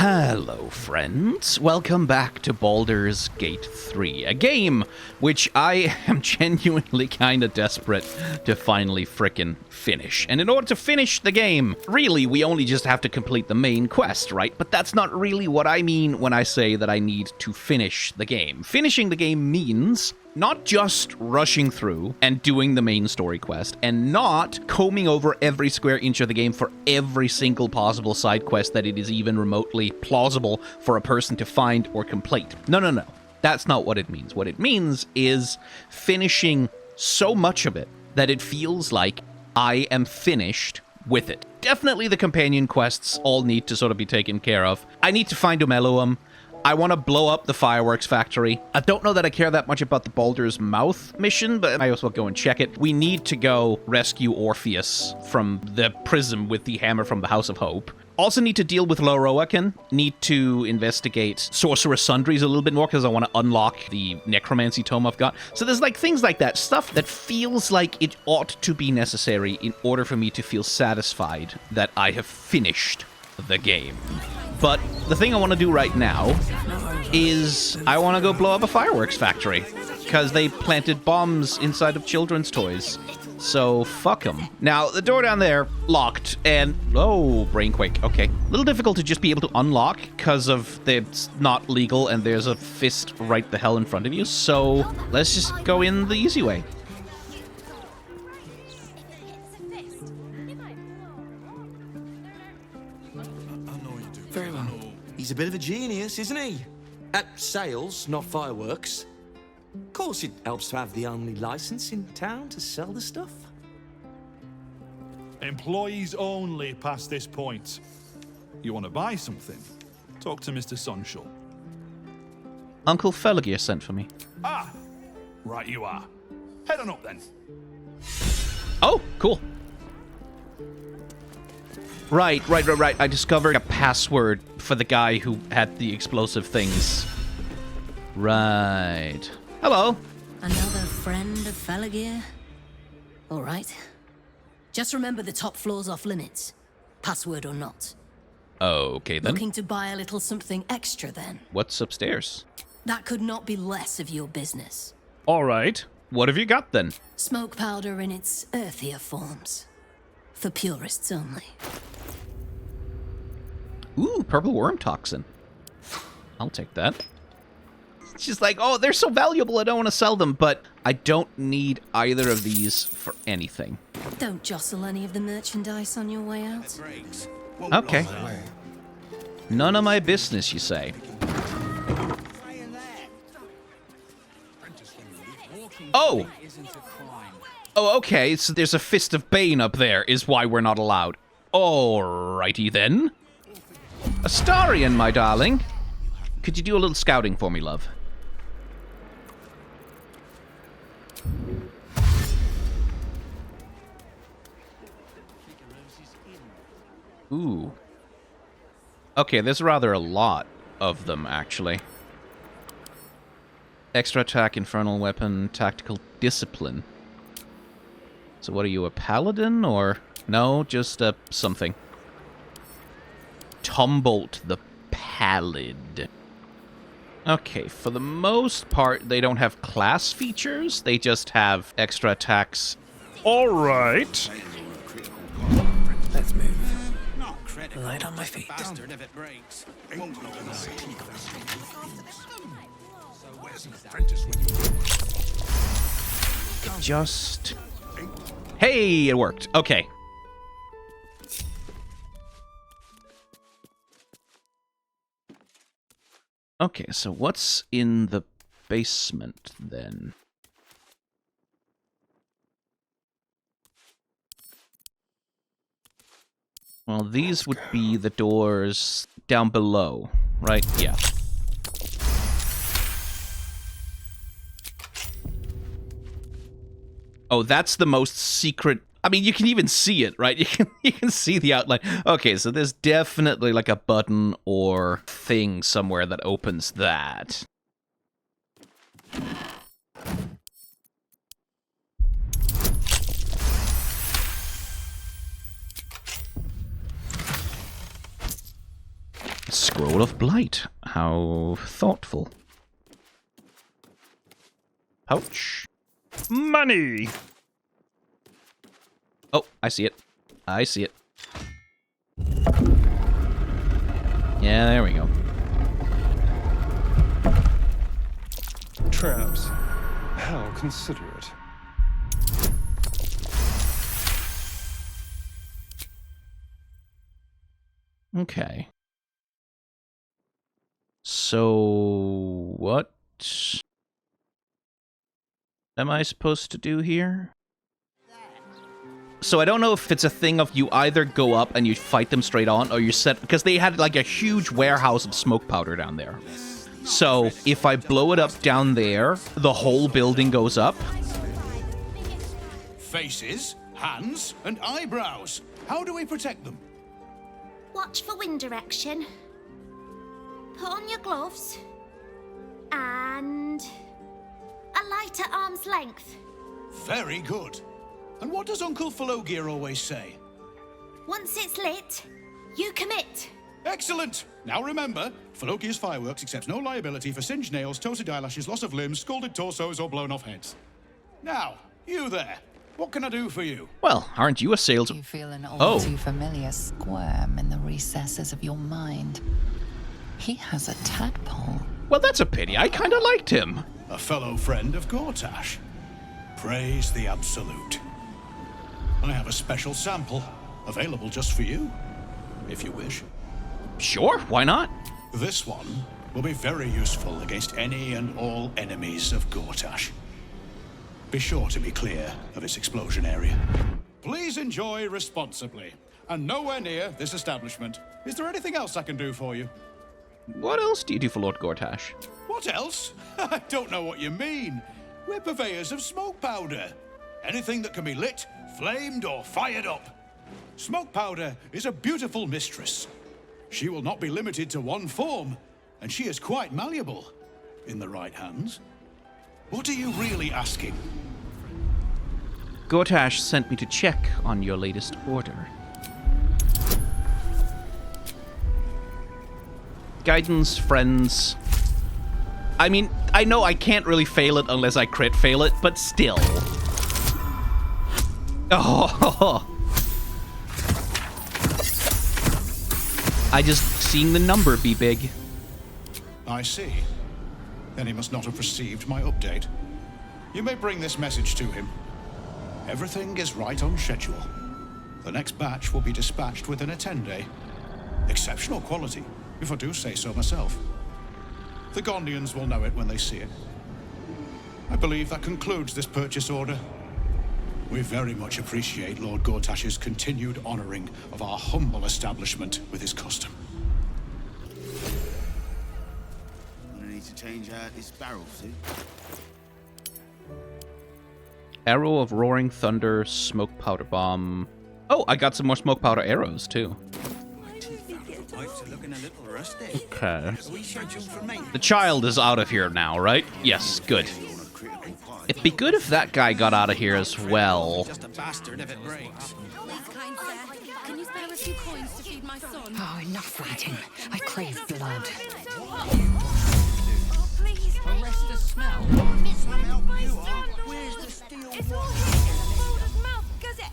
Hello, friends. Welcome back to Baldur's Gate 3, a game which I am genuinely kind of desperate to finally frickin' finish. And in order to finish the game, really, we only just have to complete the main quest, right? But that's not really what I mean when I say that I need to finish the game. Finishing the game means not just rushing through and doing the main story quest, and not combing over every square inch of the game for every single possible side quest that it is even remotely plausible for a person to find or complete. No. That's not what it means. What it means is finishing so much of it that it feels like I am finished with it. Definitely the companion quests all need to sort of be taken care of. I need to find Umeluum. I want to blow up the fireworks factory. I don't know that I care that much about the Baldur's Mouth mission, but I also will go and check it. We need to go rescue Orpheus from the prison with the hammer from the House of Hope. Also need to deal with Lorroakan. Need to investigate Sorcerous Sundries a little bit more because I want to unlock the necromancy tome I've got. So there's like things like that. Stuff that feels like it ought to be necessary in order for me to feel satisfied that I have finished the game. But the thing I want to do right now is I want to go blow up a fireworks factory because they planted bombs inside of children's toys. So fuck them. Now, the door down there, locked, and... oh, brainquake. Okay. A little difficult to just be able to unlock because of it's not legal and there's a fist right the hell in front of you. So let's just go in the easy way. Very well. He's a bit of a genius, isn't he? At sales, not fireworks. Of course, it helps to have the only license in town to sell the stuff. Employees only past this point. You want to buy something? Talk to Mr. Sunshall. Uncle Felagir sent for me. Ah! Right you are. Head on up then. Oh, cool. Right. I discovered a password for the guy who had the explosive things. Right. Hello. Another friend of Felagir? All right. Just remember the top floor's off limits. Password or not. Okay, then. Looking to buy a little something extra, then? What's upstairs? That could not be less of your business. All right. What have you got, then? Smoke powder in its earthier forms. For purists only. Ooh, purple worm toxin. I'll take that. She's like, oh, they're so valuable, I don't want to sell them, but I don't need either of these for anything. Don't jostle any of the merchandise on your way out. Okay. None of my business, you say. Oh! Oh, okay, so there's a Fist of Bane up there, is why we're not allowed. Alrighty then. Astarion, my darling. Could you do a little scouting for me, love? Ooh. Okay, there's rather a lot of them, actually. Extra attack, infernal weapon, tactical discipline. So what are you, a paladin, or... no, just something. Tombolt the Pallid. Okay, for the most part, they don't have class features. They just have extra attacks. All right. Let's move. Light on my feet. Just... hey, it worked. Okay. Okay, so what's in the basement, then? Well, these would be the doors down below, right? Yeah. Oh, that's the most secret... I mean, you can even see it, right? You can see the outline. Okay, so there's definitely like a button or thing somewhere that opens that. Scroll of Blight. How thoughtful. Pouch. Money! Oh, I see it. I see it. Yeah, there we go. Traps. How considerate. Okay. So, what am I supposed to do here? So I don't know if it's a thing of you either go up and you fight them straight on, or you set... Because they had, like, a huge warehouse of smoke powder down there. So, if I blow it up down there, the whole building goes up. Faces, hands, and eyebrows. How do we protect them? Watch for wind direction. Put on your gloves. And a light at arm's length. Very good. And what does Uncle Falogir always say? Once it's lit, you commit. Excellent! Now remember, Falogir's fireworks accepts no liability for singed nails, toasted eyelashes, loss of limbs, scalded torsos, or blown off heads. Now, you there. What can I do for you? Well, aren't you a sales... You feel an all too familiar squirm in the recesses of your mind. He has a tadpole. Well, that's a pity. I kind of liked him. A fellow friend of Gortash. Praise the Absolute. I have a special sample, available just for you, if you wish. Sure, why not? This one will be very useful against any and all enemies of Gortash. Be sure to be clear of its explosion area. Please enjoy responsibly, and nowhere near this establishment. Is there anything else I can do for you? What else do you do for Lord Gortash? What else? I don't know what you mean. We're purveyors of smoke powder. Anything that can be lit, flamed, or fired up. Smoke powder is a beautiful mistress. She will not be limited to one form, and she is quite malleable in the right hands. What are you really asking? Gortash sent me to check on your latest order. Guidance, friends. I mean, I know I can't really fail it unless I crit fail it, but still. Oh! I just seen the number be big. I see. Then he must not have received my update. You may bring this message to him. Everything is right on schedule. The next batch will be dispatched within a 10-day. Exceptional quality, if I do say so myself. The Gondians will know it when they see it. I believe that concludes this purchase order. We very much appreciate Lord Gortash's continued honoring of our humble establishment with his custom. I need to change out this barrel, see? Arrow of Roaring Thunder, Smoke Powder Bomb. Oh, I got some more Smoke Powder arrows, too. Okay. The child is out of here now, right? Yes, good. It'd be good if that guy got out of here as well. Just a bastard if it breaks. Can you spare a few coins to feed my son? Oh, enough waiting. I crave blood. Oh, please. Arrest the smell. Where's the steel It's all here in the Balder's mouth, Gazette.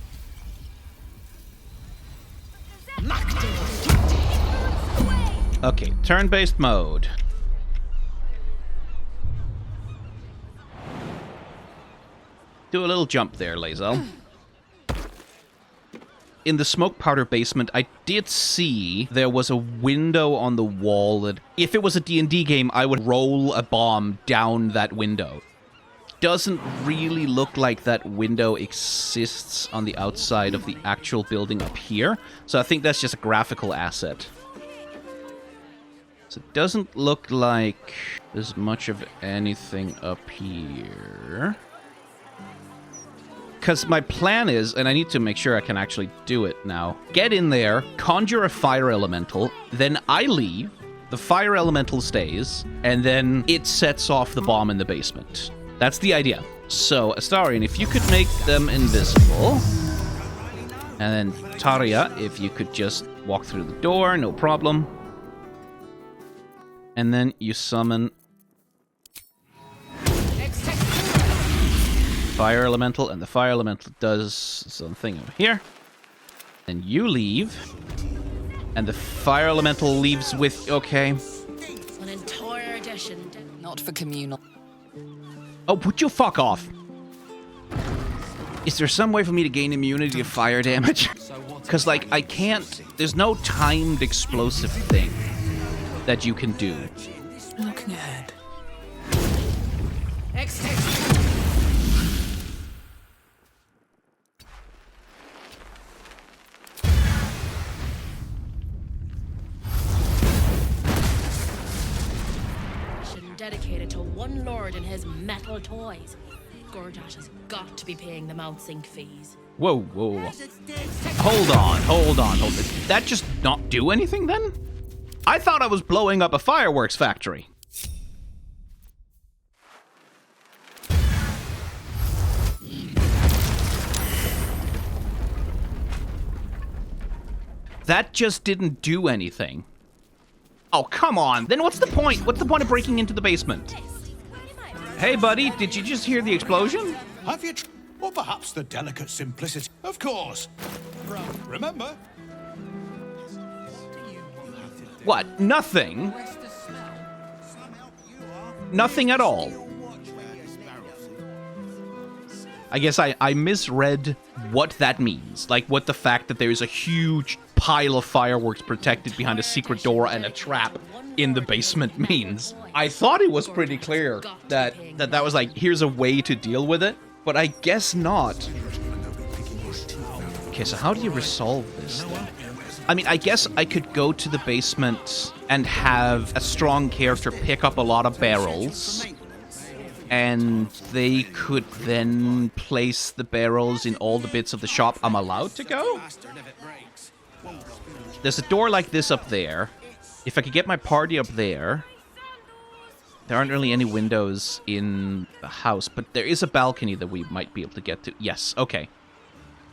Okay, turn-based mode. Do a little jump there, lae'zel. In the smoke powder basement, I did see there was a window on the wall that, if it was a D&D game, I would roll a bomb down that window. Doesn't really look like that window exists on the outside of the actual building up here, so I think that's just a graphical asset. So it doesn't look like there's much of anything up here. Because my plan is, and I need to make sure I can actually do it now, get in there, conjure a fire elemental, then I leave, the fire elemental stays, and then it sets off the bomb in the basement. That's the idea. So, Astarion, if you could make them invisible, and then Taria, if you could just walk through the door, no problem. And then you summon Fire Elemental, and the Fire Elemental does something over here. Then you leave. And the Fire Elemental leaves with... Okay. An entire edition. Not for communal. Oh, would you fuck off? Is there some way for me to gain immunity to fire damage? Because, like, I can't... There's no timed explosive thing that you can do. Looking ahead. Dedicated to one lord and his metal toys. Gordash has got to be paying them outsink fees. Whoa, whoa, whoa. Hold on. Did that just not do anything then? I thought I was blowing up a fireworks factory. That just didn't do anything. Oh, come on. Then what's the point? What's the point of breaking into the basement? Hey, buddy, did you just hear the explosion? Have you or perhaps the delicate simplicity? Of course. Remember? What? Nothing? Nothing at all. I guess I misread what that means. Like, what the fact that there's a huge pile of fireworks protected behind a secret door and a trap in the basement means. I thought it was pretty clear that was like, here's a way to deal with it, but I guess not. Okay, so how do you resolve this then? I mean, I guess I could go to the basement and have a strong character pick up a lot of barrels, and they could then place the barrels in all the bits of the shop I'm allowed to go? There's a door like this up there. If I could get my party up there... There aren't really any windows in the house, but there is a balcony that we might be able to get to. Yes, okay.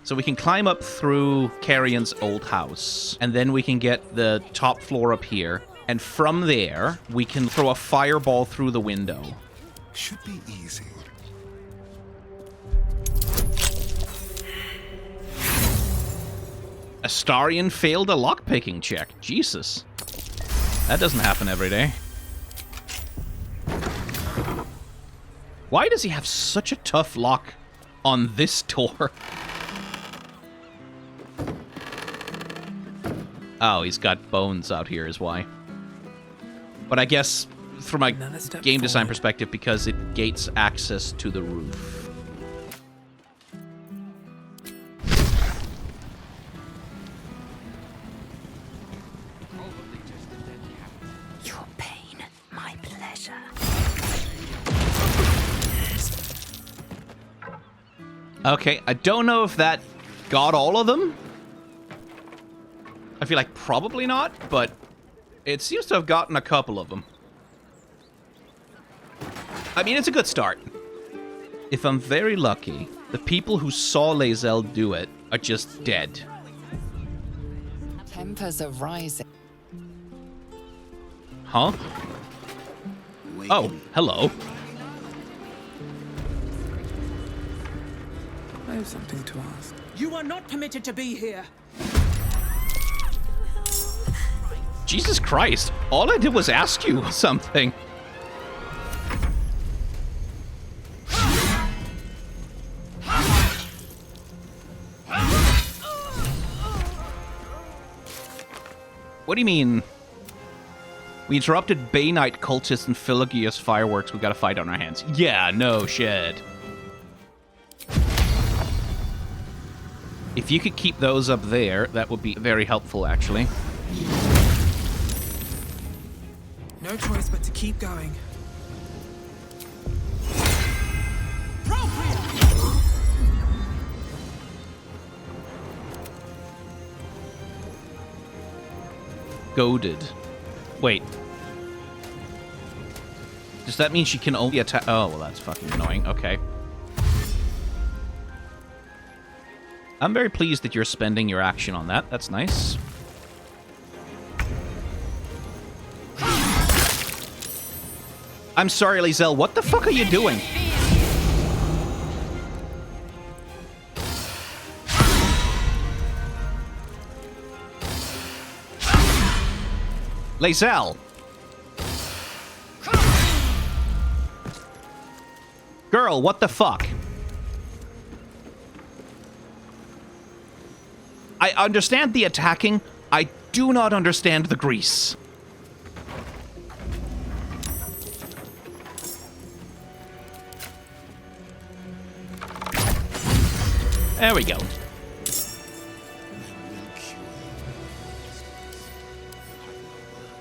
So we can climb up through Carrion's old house, and then we can get the top floor up here, and from there, we can throw a fireball through the window. Should be easy. Astarion failed a lockpicking check. Jesus. That doesn't happen every day. Why does he have such a tough lock on this door? Oh, he's got bones out here is why. But I guess from a game design perspective, because it gates access to the roof. Your pain, my pleasure. Okay, I don't know if that got all of them. I feel like probably not, but it seems to have gotten a couple of them. I mean, it's a good start. If I'm very lucky, the people who saw lae'zel do it are just dead. Tempers are rising. Huh? Oh, hello. I have something to ask. You are not permitted to be here. Jesus Christ. All I did was ask you something. What do you mean? We interrupted Bay Knight cultists and Philogea's fireworks. We got a fight on our hands. Yeah, no shit. If you could keep those up there, that would be very helpful, actually. No choice but to keep going. Goaded. Wait. Does that mean she can only attack? Oh, well, that's fucking annoying. Okay. I'm very pleased that you're spending your action on that. That's nice. I'm sorry, lae'zel, what the fuck are you doing? lae'zel! Girl, what the fuck? I understand the attacking. I do not understand the grease. There we go.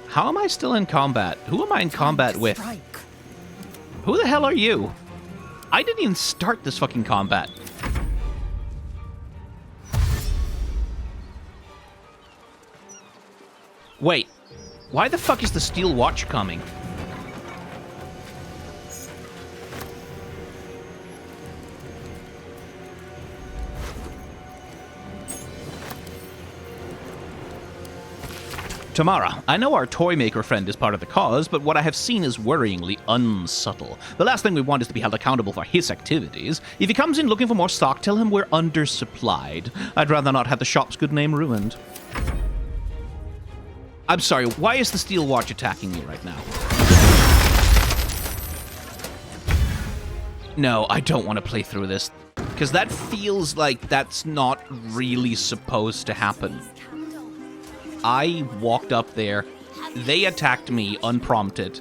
How am I still in combat? Who am I in combat with? Who the hell are you? I didn't even start this fucking combat. Wait, why the fuck is the steel watch coming? Tamara, I know our toy maker friend is part of the cause, but what I have seen is worryingly unsubtle. The last thing we want is to be held accountable for his activities. If he comes in looking for more stock, tell him we're undersupplied. I'd rather not have the shop's good name ruined. I'm sorry, why is the steel watch attacking me right now? No, I don't want to play through this, because that feels like that's not really supposed to happen. I walked up there, they attacked me unprompted.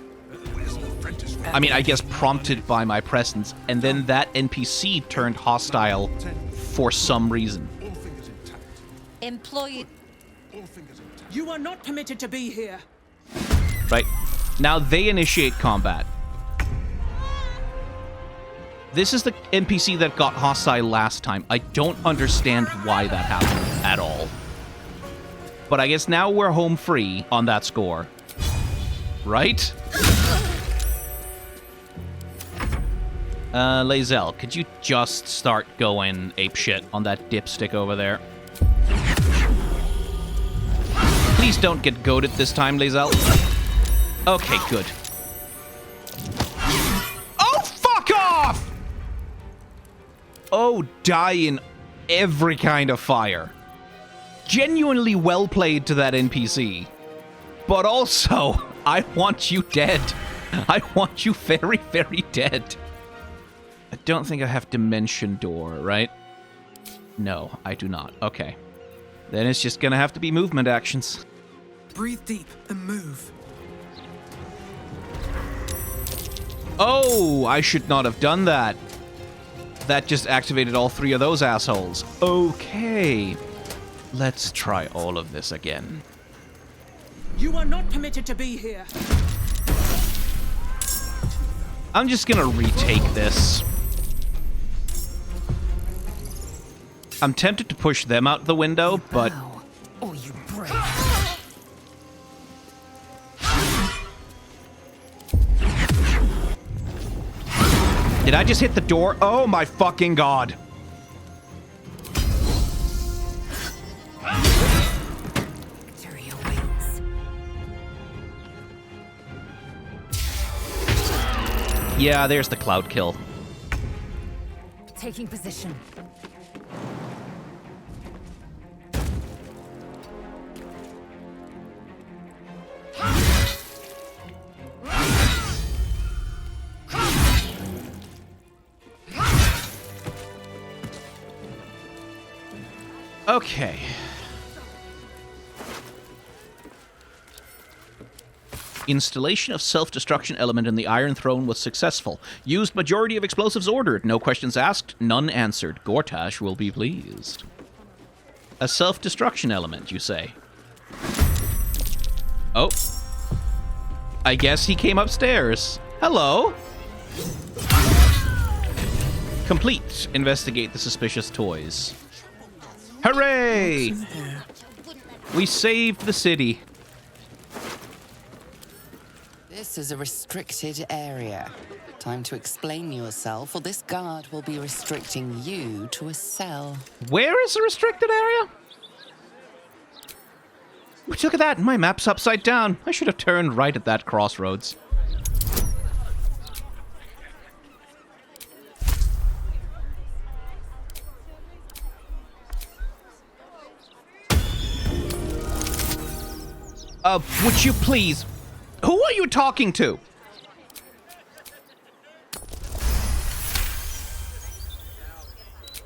I mean, I guess prompted by my presence, and then that NPC turned hostile for some reason. Employee... You are not permitted to be here. Right. Now they initiate combat. This is the NPC that got hostile last time. I don't understand why that happened at all. But I guess now we're home free on that score. Right? lae'zel, could you just start going apeshit on that dipstick over there? Please don't get goaded this time, lae'zel. Okay, good. Oh, fuck off! Oh, die in every kind of fire. Genuinely well played to that NPC. But also, I want you dead. I want you very, very dead. I don't think I have Dimension Door, right? No, I do not. Okay. Then it's just gonna have to be movement actions. Breathe deep and move. Oh, I should not have done that. That just activated all three of those assholes. Okay. Let's try all of this again. You are not permitted to be here. I'm just gonna retake this. I'm tempted to push them out the window, but... Or you break. Did I just hit the door? Oh my fucking god. Yeah, there's the cloud kill. Taking position. Okay. Installation of self-destruction element in the Iron Throne was successful. Used majority of explosives ordered. No questions asked, none answered. Gortash will be pleased. A self-destruction element, you say? Oh. I guess he came upstairs. Hello. Complete. Investigate the suspicious toys. Hooray! We saved the city. This is a restricted area. Time to explain yourself, or this guard will be restricting you to a cell. Where is the restricted area? Look at that, my map's upside down. I should have turned right at that crossroads. Would you please? Who are you talking to?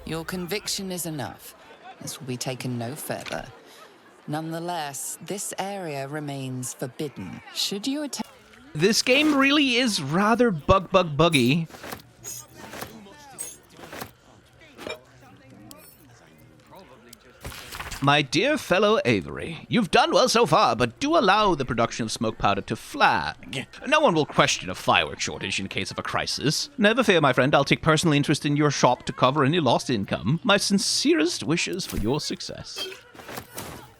Your conviction is enough. This will be taken no further. Nonetheless, this area remains forbidden. Should you attempt... This game really is rather buggy. My dear fellow Avery, you've done well so far, but do allow the production of smoke powder to flag. No one will question a firework shortage in case of a crisis. Never fear, my friend, I'll take personal interest in your shop to cover any lost income. My sincerest wishes for your success.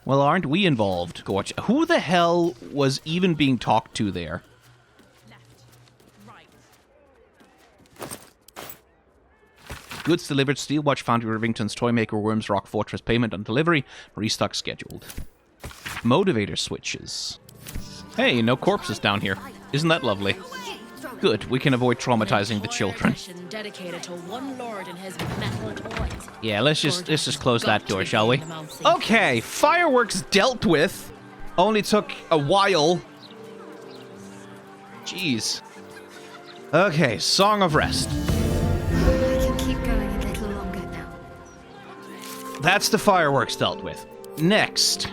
Well, aren't we involved? Gorge. Who the hell was even being talked to there? Goods delivered. Steel Watch Foundry Rivington's Toymaker Worms Rock Fortress payment on delivery. Restock scheduled. Motivator switches. Hey, no corpses down here. Isn't that lovely? Good, we can avoid traumatizing the children. Dedicated to one lord and his metal toys. Yeah, let's just close that door, shall we? Okay, fireworks dealt with. Only took a while. Jeez. Okay, Song of Rest. That's the fireworks dealt with. Next.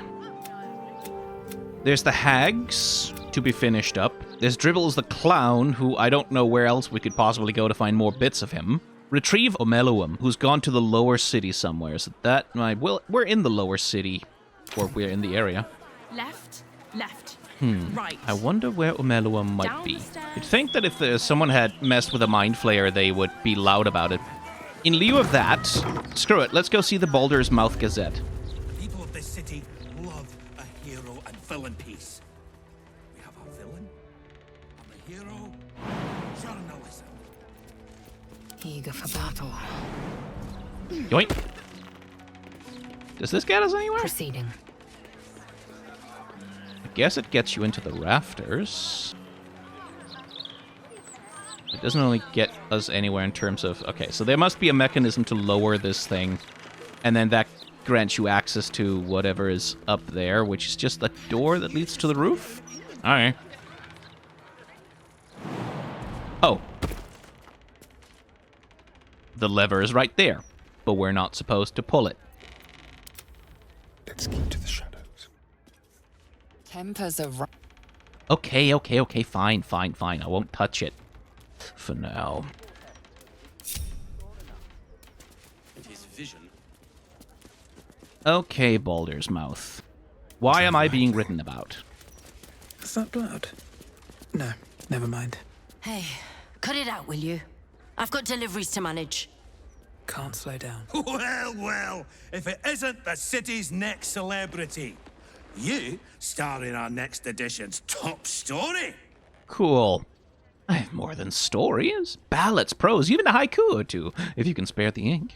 There's the hags to be finished up. There's Dribbles the clown, who I don't know where else we could possibly go to find more bits of him. Retrieve Omeluum, who's gone to the lower city somewhere. So that, well, we're in the lower city, or we're in the area. Left, right. I wonder where Omeluum might be. You'd think that if someone had messed with a mind flayer, they would be loud about it. In lieu of that, screw it, let's go see the Baldur's Mouth Gazette. The people of this city love a hero and villain piece. We have a villain and the hero, journalism. Eager for battle. Yoink. Does this get us anywhere? Proceeding. I guess it gets you into the rafters. It doesn't really get us anywhere in terms of... Okay, so there must be a mechanism to lower this thing. And then that grants you access to whatever is up there, which is just a door that leads to the roof? Alright. Oh. The lever is right there, but we're not supposed to pull it. Let's keep to the shadows. Tempers are... Okay, fine. I won't touch it. For now. His vision. Okay, Baldur's Mouth. Why am I being written about? Is that blood? No, never mind. Hey, cut it out, will you? I've got deliveries to manage. Can't slow down. Well, if it isn't the city's next celebrity. You star in our next edition's top story. Cool. I have more than stories. Ballads, prose, even a haiku or two, if you can spare the ink.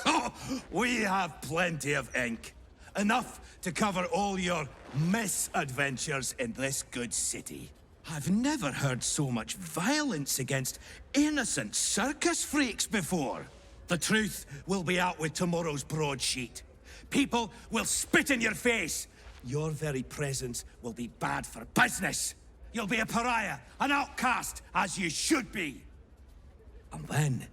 Oh, we have plenty of ink. Enough to cover all your misadventures in this good city. I've never heard so much violence against innocent circus freaks before. The truth will be out with tomorrow's broadsheet. People will spit in your face. Your very presence will be bad for business. You'll be a pariah, an outcast, as you should be. And then,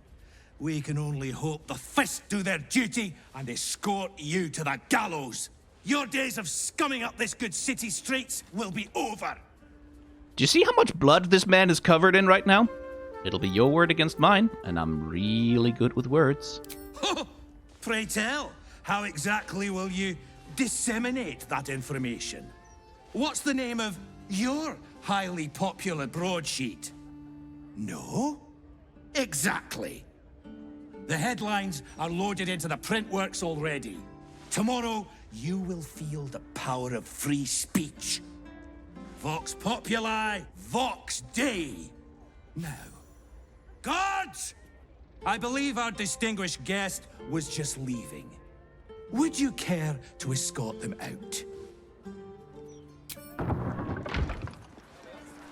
we can only hope the fist do their duty and escort you to the gallows. Your days of scumming up this good city streets will be over. Do you see how much blood this man is covered in right now? It'll be your word against mine, and I'm really good with words. Pray tell, how exactly will you disseminate that information? What's the name of your highly popular broadsheet? No? Exactly. The headlines are loaded into the print works already. Tomorrow, you will feel the power of free speech. Vox Populi, Vox Dei. Now, guards! I believe our distinguished guest was just leaving. Would you care to escort them out?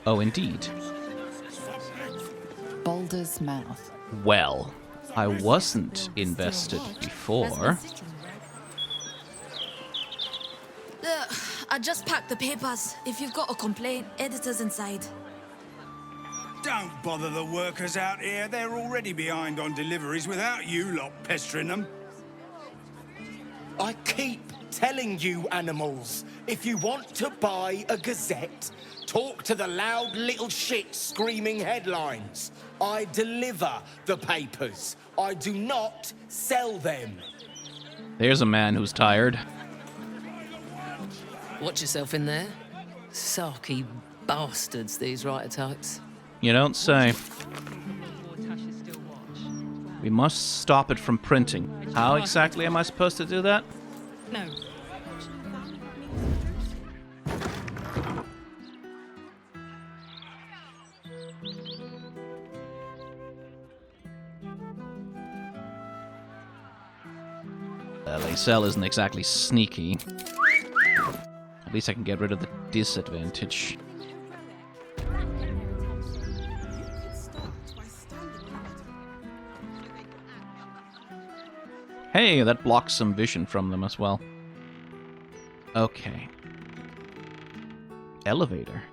Oh, indeed. Baldur's Mouth. Well, I wasn't invested before. I just packed the papers. If you've got a complaint, editor's inside. Don't bother the workers out here. They're already behind on deliveries without you lot pestering them. I keep telling you, animals, if you want to buy a Gazette, talk to the loud little shit screaming headlines. I deliver the papers. I do not sell them. There's a man who's tired. Watch yourself in there. Sarky bastards, these writer types. You don't say. We must stop it from printing. How exactly am I supposed to do that? No. lae'zel isn't exactly sneaky. At least I can get rid of the disadvantage. Hey, that blocks some vision from them as well. Okay. Elevator.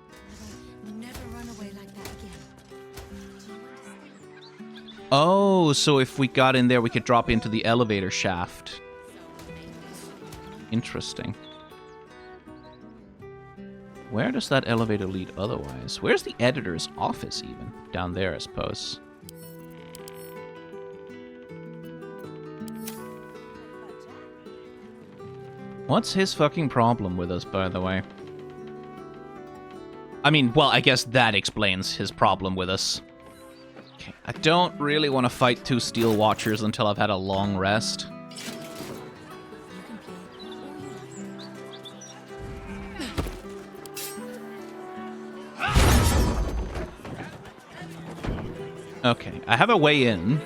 Oh, so if we got in there, we could drop into the elevator shaft. Interesting. Where does that elevator lead otherwise? Where's the editor's office even? Down there, I suppose. What's his fucking problem with us, by the way? I mean, well, I guess that explains his problem with us. Okay, I don't really want to fight two Steel Watchers until I've had a long rest. Okay, I have a way in.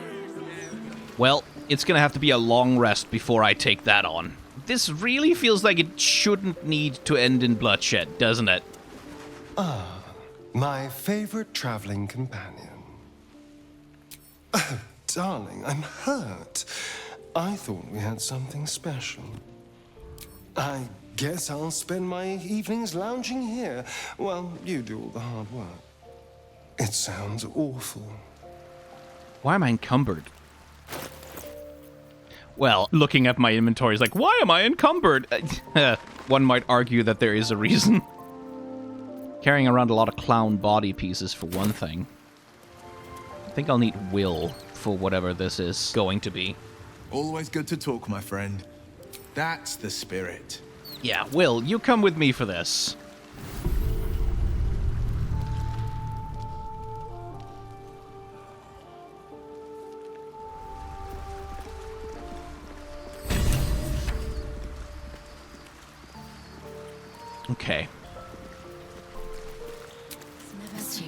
Well, it's gonna have to be a long rest before I take that on. This really feels like it shouldn't need to end in bloodshed, doesn't it? Ah, my favorite traveling companion. Oh, darling, I'm hurt. I thought we had something special. I guess I'll spend my evenings lounging here while you do all the hard work. It sounds awful. Why am I encumbered? Well, looking at my inventory is like, why am I encumbered? One might argue that there is a reason. Carrying around a lot of clown body pieces for one thing. I think I'll need will for whatever this is going to be. Always good to talk, my friend. That's the spirit. Yeah, Will, you come with me for this. Okay.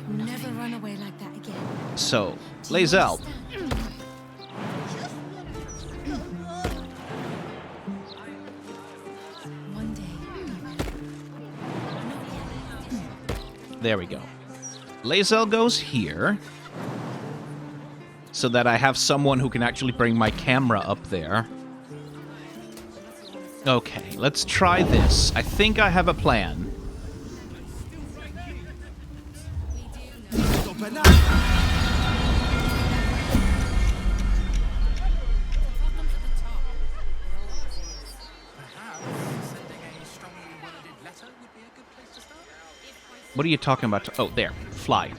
Never run away like that again. So, lae'zel. There we go. lae'zel goes here. So that I have someone who can actually bring my camera up there. Okay, let's try this. I think I have a plan. What are you talking about? Oh, there. Fly.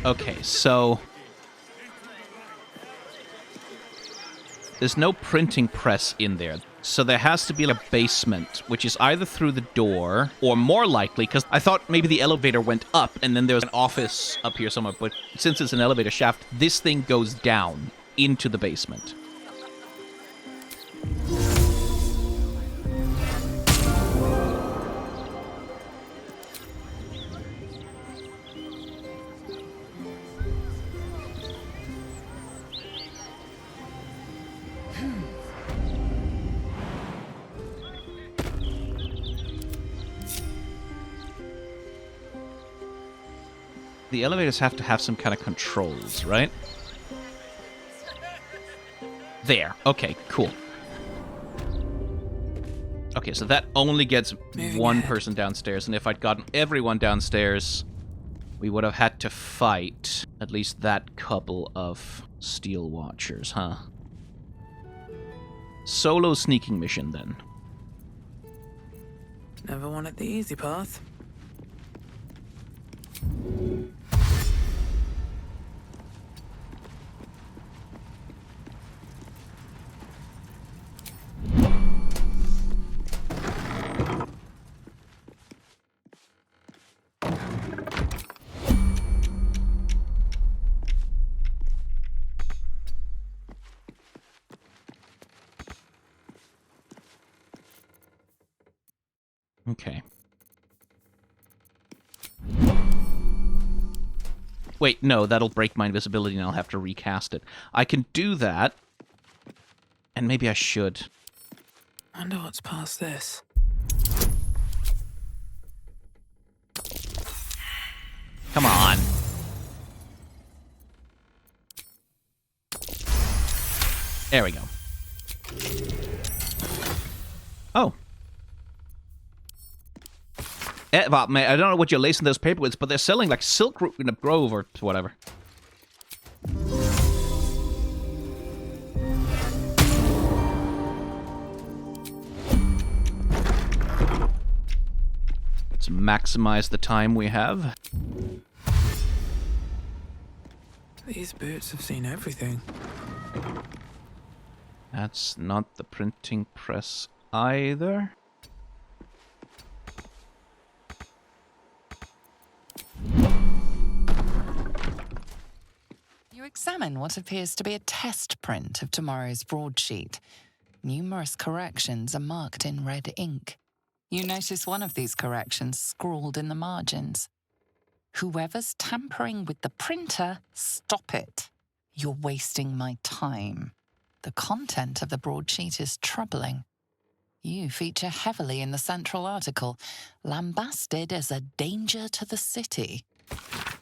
Okay, so there's no printing press in there. So there has to be a basement, which is either through the door, or more likely, because I thought maybe the elevator went up and then there was an office up here somewhere. But since it's an elevator shaft, this thing goes down into the basement. The elevators have to have some kind of controls, right? There. Okay, cool. Okay, so that only gets one person downstairs, and if I'd gotten everyone downstairs, we would have had to fight at least that couple of Steel Watchers, huh? Solo sneaking mission, then. Never wanted the easy path. Okay. Wait, no, that'll break my invisibility and I'll have to recast it. I can do that. And maybe I should. I wonder what's past this. Come on. There we go. Oh. Well, mate, I don't know what you're lacing those paper with, but they're selling like silk root in a grove or whatever. Let's maximize the time we have. These boots have seen everything. That's not the printing press either. You examine what appears to be a test print of tomorrow's broadsheet. Numerous corrections are marked in red ink. You notice one of these corrections scrawled in the margins. Whoever's tampering with the printer, stop it. You're wasting my time. The content of the broadsheet is troubling. You feature heavily in the central article, lambasted as a danger to the city.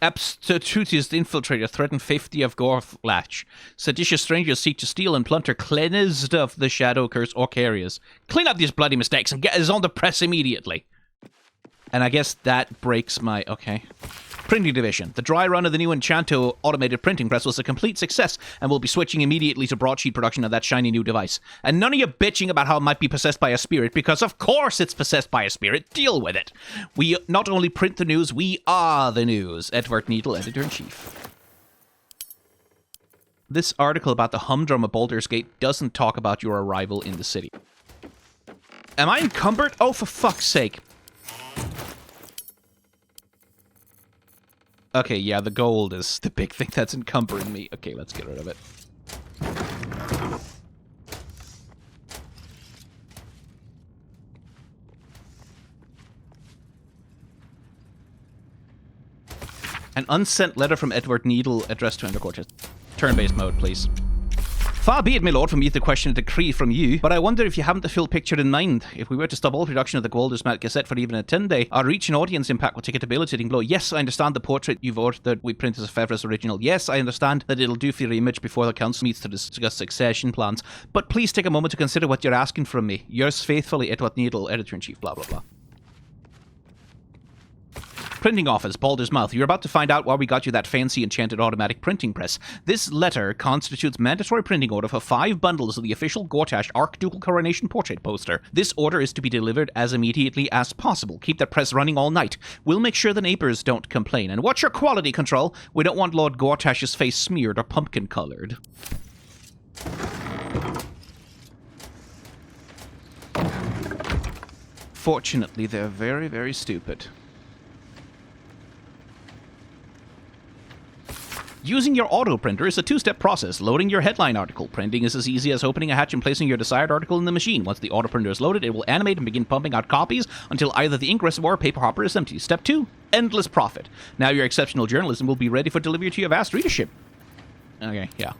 Abstrutious infiltrator threaten 50 of Gorflatch. Seditious strangers seek to steal and plunder cleansed of the shadow curse orc areas. Clean up these bloody mistakes and get us on the press immediately. And I guess that breaks my... Okay. Printing division. The dry run of the new Enchanto automated printing press was a complete success, and we'll be switching immediately to broadsheet production of that shiny new device. And none of you bitching about how it might be possessed by a spirit, because of course it's possessed by a spirit. Deal with it. We not only print the news, we are the news. Edward Needle, Editor-in-Chief. This article about the humdrum of Baldur's Gate doesn't talk about your arrival in the city. Am I encumbered? Oh, for fuck's sake. Okay, yeah, the gold is the big thing that's encumbering me. Okay, let's get rid of it. An unsent letter from Edward Needle addressed to Undercourt. Turn-based mode, please. Far be it, my lord, from me to question a decree from you, but I wonder if you haven't the full picture in mind. If we were to stop all production of the Baldur's Mount Gazette for even a 10-day, our reach and audience impact will take a debilitating blow. Yes, I understand the portrait you've ordered we print as a Fevre's original. Yes, I understand that it'll do for your image before the council meets to discuss succession plans. But please take a moment to consider what you're asking from me. Yours faithfully, Edward Needle, Editor-in-Chief, blah, blah, blah. Printing office, Baldur's Mouth. You're about to find out why we got you that fancy enchanted automatic printing press. This letter constitutes mandatory printing order for 5 bundles of the official Gortash Archducal Coronation portrait poster. This order is to be delivered as immediately as possible. Keep that press running all night. We'll make sure the neighbors don't complain. And watch your quality control. We don't want Lord Gortash's face smeared or pumpkin-colored. Fortunately, they're very, very stupid. Using your auto printer is a 2-step process. Loading your headline article. Printing is as easy as opening a hatch and placing your desired article in the machine. Once the auto printer is loaded, it will animate and begin pumping out copies until either the ink reservoir or paper hopper is empty. Step 2, endless profit. Now your exceptional journalism will be ready for delivery to your vast readership. Okay, yeah.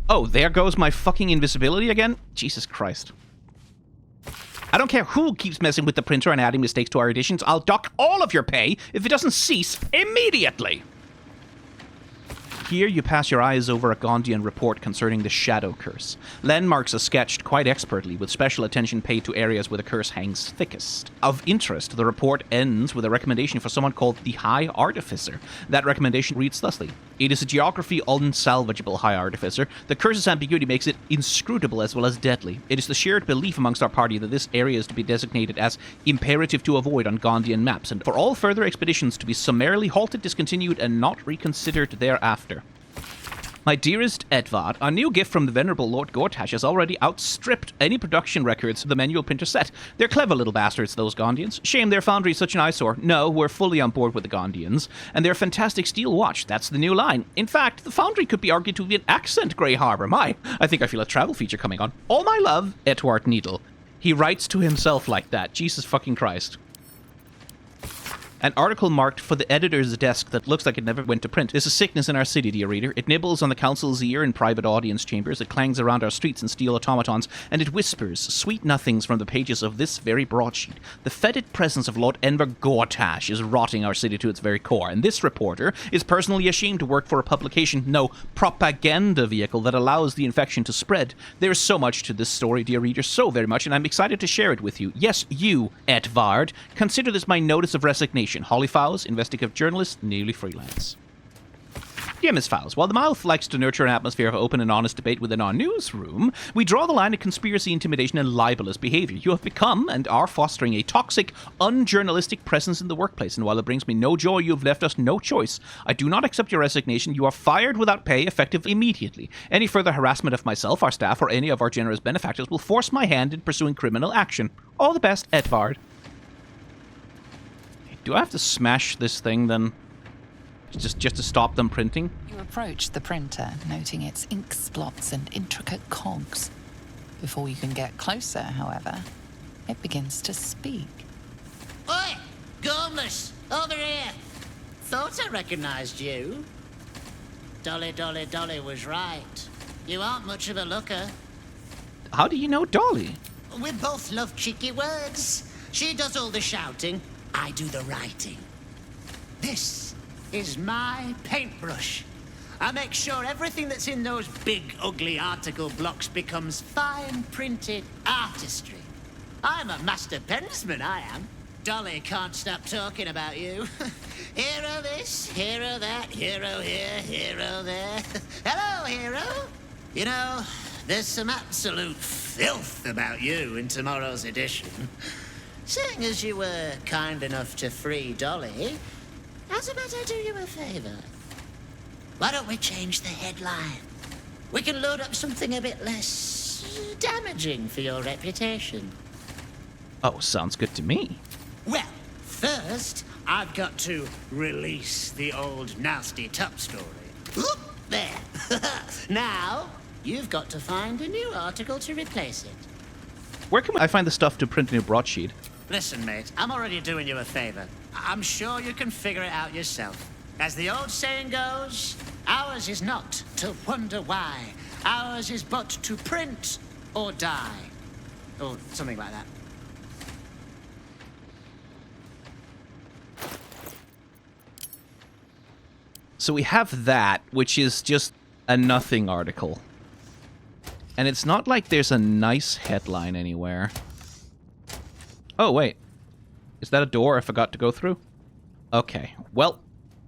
Oh, there goes my fucking invisibility again? Jesus Christ. I don't care who keeps messing with the printer and adding mistakes to our editions. I'll dock all of your pay if it doesn't cease immediately. Here you pass your eyes over a Gondian report concerning the Shadow Curse. Landmarks are sketched quite expertly, with special attention paid to areas where the curse hangs thickest. Of interest, the report ends with a recommendation for someone called the High Artificer. That recommendation reads thusly: it is a geography unsalvageable High Artificer. The curse's ambiguity makes it inscrutable as well as deadly. It is the shared belief amongst our party that this area is to be designated as imperative to avoid on Gondian maps, and for all further expeditions to be summarily halted, discontinued, and not reconsidered thereafter. My dearest Edvard, our new gift from the venerable Lord Gortash has already outstripped any production records the manual printer set. They're clever little bastards, those Gondians. Shame their foundry is such an eyesore. No, we're fully on board with the Gondians. And their fantastic steel watch, that's the new line. In fact, the foundry could be argued to be an accent, Grey Harbor. I think I feel a travel feature coming on. All my love, Edward Needle. He writes to himself like that. Jesus fucking Christ. An article marked for the editor's desk that looks like it never went to print. There's a sickness in our city, dear reader. It nibbles on the council's ear in private audience chambers. It clangs around our streets in steel automatons, and it whispers sweet nothings from the pages of this very broadsheet. The fetid presence of Lord Enver Gortash is rotting our city to its very core, and this reporter is personally ashamed to work for a publication, no, propaganda vehicle that allows the infection to spread. There is so much to this story, dear reader, so very much, and I'm excited to share it with you. Yes, you, Edvard. Consider this my notice of resignation. Holly Fowles, investigative journalist, newly freelance. Dear Miss Fowles, while the mouth likes to nurture an atmosphere of open and honest debate within our newsroom, we draw the line at conspiracy, intimidation, and libelous behavior. You have become and are fostering a toxic, unjournalistic presence in the workplace, and while it brings me no joy, you have left us no choice. I do not accept your resignation. You are fired without pay, effective immediately. Any further harassment of myself, our staff, or any of our generous benefactors will force my hand in pursuing criminal action. All the best, Edvard. Do I have to smash this thing, then? Just to stop them printing? You approach the printer, noting its ink splots and intricate cogs. Before you can get closer, however, it begins to speak. Oi! Gormless! Over here! Thought I recognized you. Dolly was right. You aren't much of a looker. How do you know Dolly? We both love cheeky words. She does all the shouting. I do the writing. This is my paintbrush. I make sure everything that's in those big, ugly article blocks becomes fine printed artistry. I'm a master pensman, I am. Dolly can't stop talking about you. Hero this, hero that, hero here, hero there. Hello, hero. You know, there's some absolute filth about you in tomorrow's edition. Seeing as you were kind enough to free Dolly, how's about I do you a favor? Why don't we change the headline? We can load up something a bit less damaging for your reputation. Oh, sounds good to me. Well, first, I've got to release the old nasty top story. Oop, there. Now, you've got to find a new article to replace it. Where can I find the stuff to print a new broadsheet? Listen, mate, I'm already doing you a favor. I'm sure you can figure it out yourself. As the old saying goes, ours is not to wonder why. Ours is but to print or die. Or something like that. So we have that, which is just a nothing article. And it's not like there's a nice headline anywhere. Oh, wait. Is that a door I forgot to go through? Okay. Well,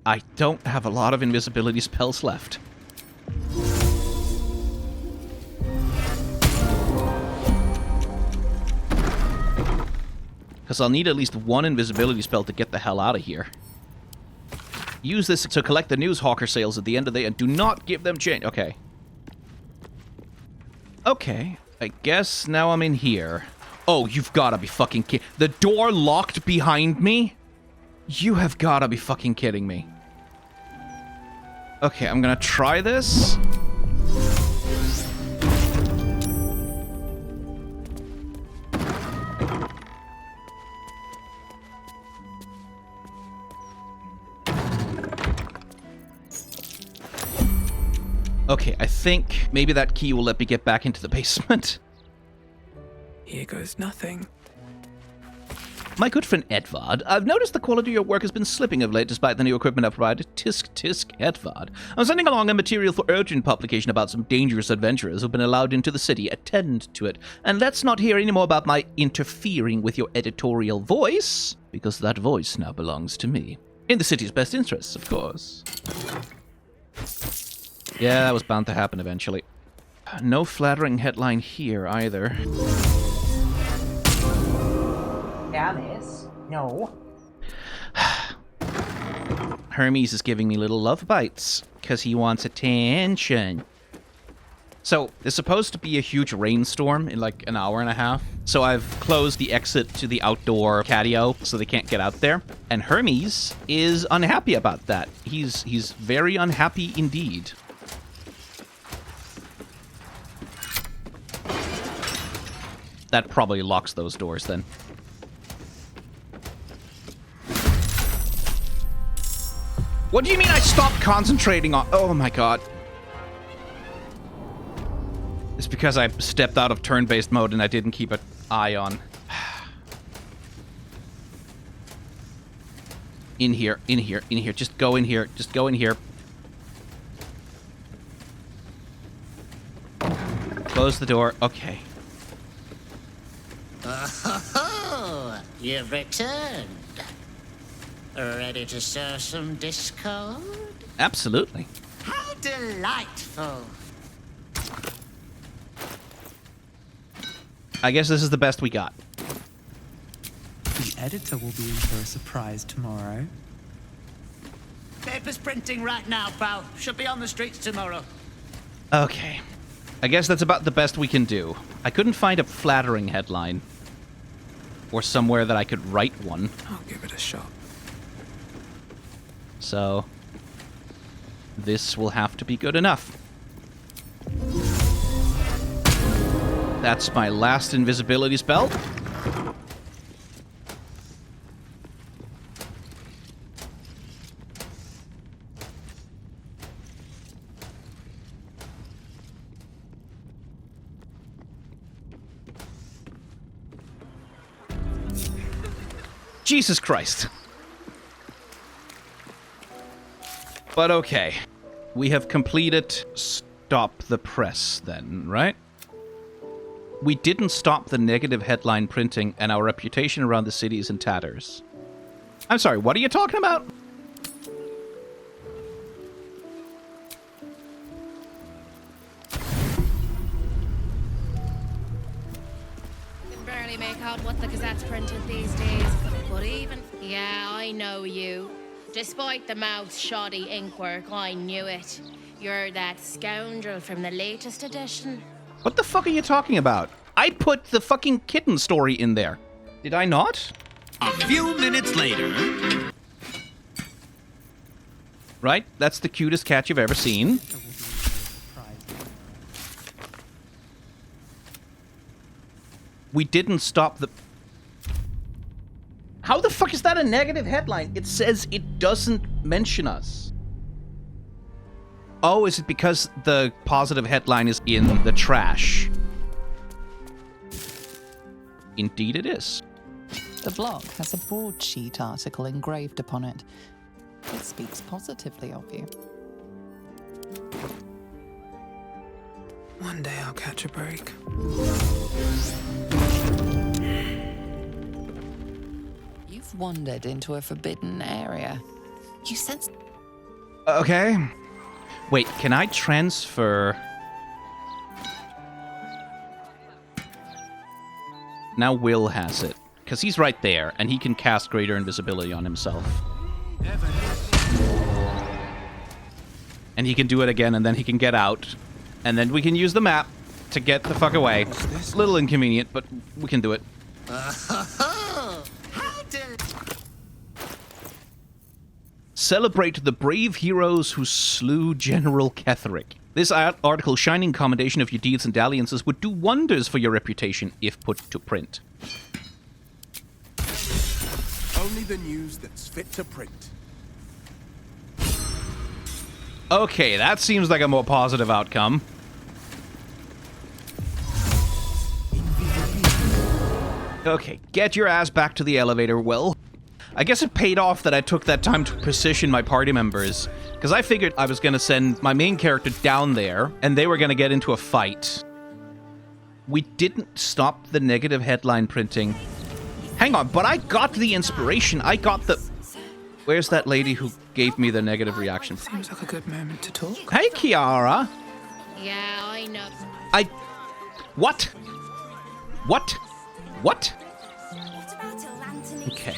I don't have a lot of invisibility spells left. Because I'll need at least one invisibility spell to get the hell out of here. Use this to collect the news hawker sales at the end of the day and do not give them change. Okay. Okay. I guess now I'm in here. Oh, you've gotta be fucking kidding. The door locked behind me? You have gotta be fucking kidding me. Okay, I'm gonna try this. Okay, I think maybe that key will let me get back into the basement. Here goes nothing. My good friend Edvard, I've noticed the quality of your work has been slipping of late despite the new equipment I've provided. Tisk, Edvard. I'm sending along a material for urgent publication about some dangerous adventurers who've been allowed into the city. Attend to it. And let's not hear any more about my interfering with your editorial voice, because that voice now belongs to me. In the city's best interests, of course. Yeah, that was bound to happen eventually. No flattering headline here, either. Alice? No. Hermes is giving me little love bites, because he wants attention. So, there's supposed to be a huge rainstorm in like an hour and a half. So I've closed the exit to the outdoor patio so they can't get out there. And Hermes is unhappy about that. He's very unhappy indeed. That probably locks those doors then. What do you mean I stopped concentrating on... Oh my god. It's because I stepped out of turn-based mode and I didn't keep an eye on... In here. Just go in here. Close the door. Okay. Oh, you've returned. Ready to sow some discord? Absolutely. How delightful. I guess this is the best we got. The editor will be in for a surprise tomorrow. Paper's printing right now, pal. Should be on the streets tomorrow. Okay. I guess that's about the best we can do. I couldn't find a flattering headline. Or somewhere that I could write one. I'll give it a shot. So, this will have to be good enough. That's my last invisibility spell. Jesus Christ. But okay. We have completed stop the press then, right? We didn't stop the negative headline printing and our reputation around the city is in tatters. I'm sorry, what are you talking about? Can barely make out what the Gazette's printed these days. But even... Yeah, I know you. Despite the mouth's shoddy ink work, I knew it. You're that scoundrel from the latest edition. What the fuck are you talking about? I put the fucking kitten story in there. Did I not? A few minutes later... Right? That's the cutest cat you've ever seen. We didn't stop the... How the fuck is that a negative headline? It says it doesn't mention us. Oh, is it because the positive headline is in the trash? Indeed it is. The blog has a broadsheet article engraved upon it. It speaks positively of you. One day I'll catch a break. You've wandered into a forbidden area. You sense... Okay. Wait, can I transfer... Now Will has it. Because he's right there, and he can cast greater invisibility on himself. And he can do it again, and then he can get out. And then we can use the map to get the fuck away. It's a little inconvenient, but we can do it. Celebrate the brave heroes who slew General Ketherick. This article, shining commendation of your deeds and dalliances, would do wonders for your reputation if put to print. Only the news that's fit to print. Okay, that seems like a more positive outcome. Okay, get your ass back to the elevator, Will. I guess it paid off that I took that time to position my party members, because I figured I was going to send my main character down there, and they were going to get into a fight. We didn't stop the negative headline printing. Hang on, but I got the inspiration. I got the... Where's that lady who gave me the negative reaction? Seems like a good moment to talk. Hey, Kiara. Yeah, I know. What? What? What? Okay.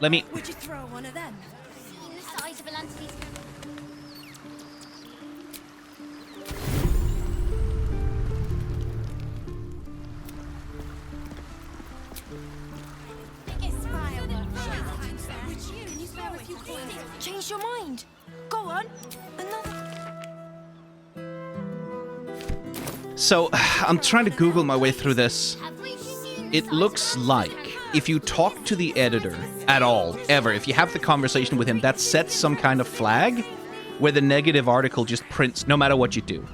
Let me... Would you throw one of them? The size of a lantern. Change your mind. Go on. So, I'm trying to Google my way through this. It looks like if you talk to the editor at all, ever, if you have the conversation with him, that sets some kind of flag where the negative article just prints no matter what you do.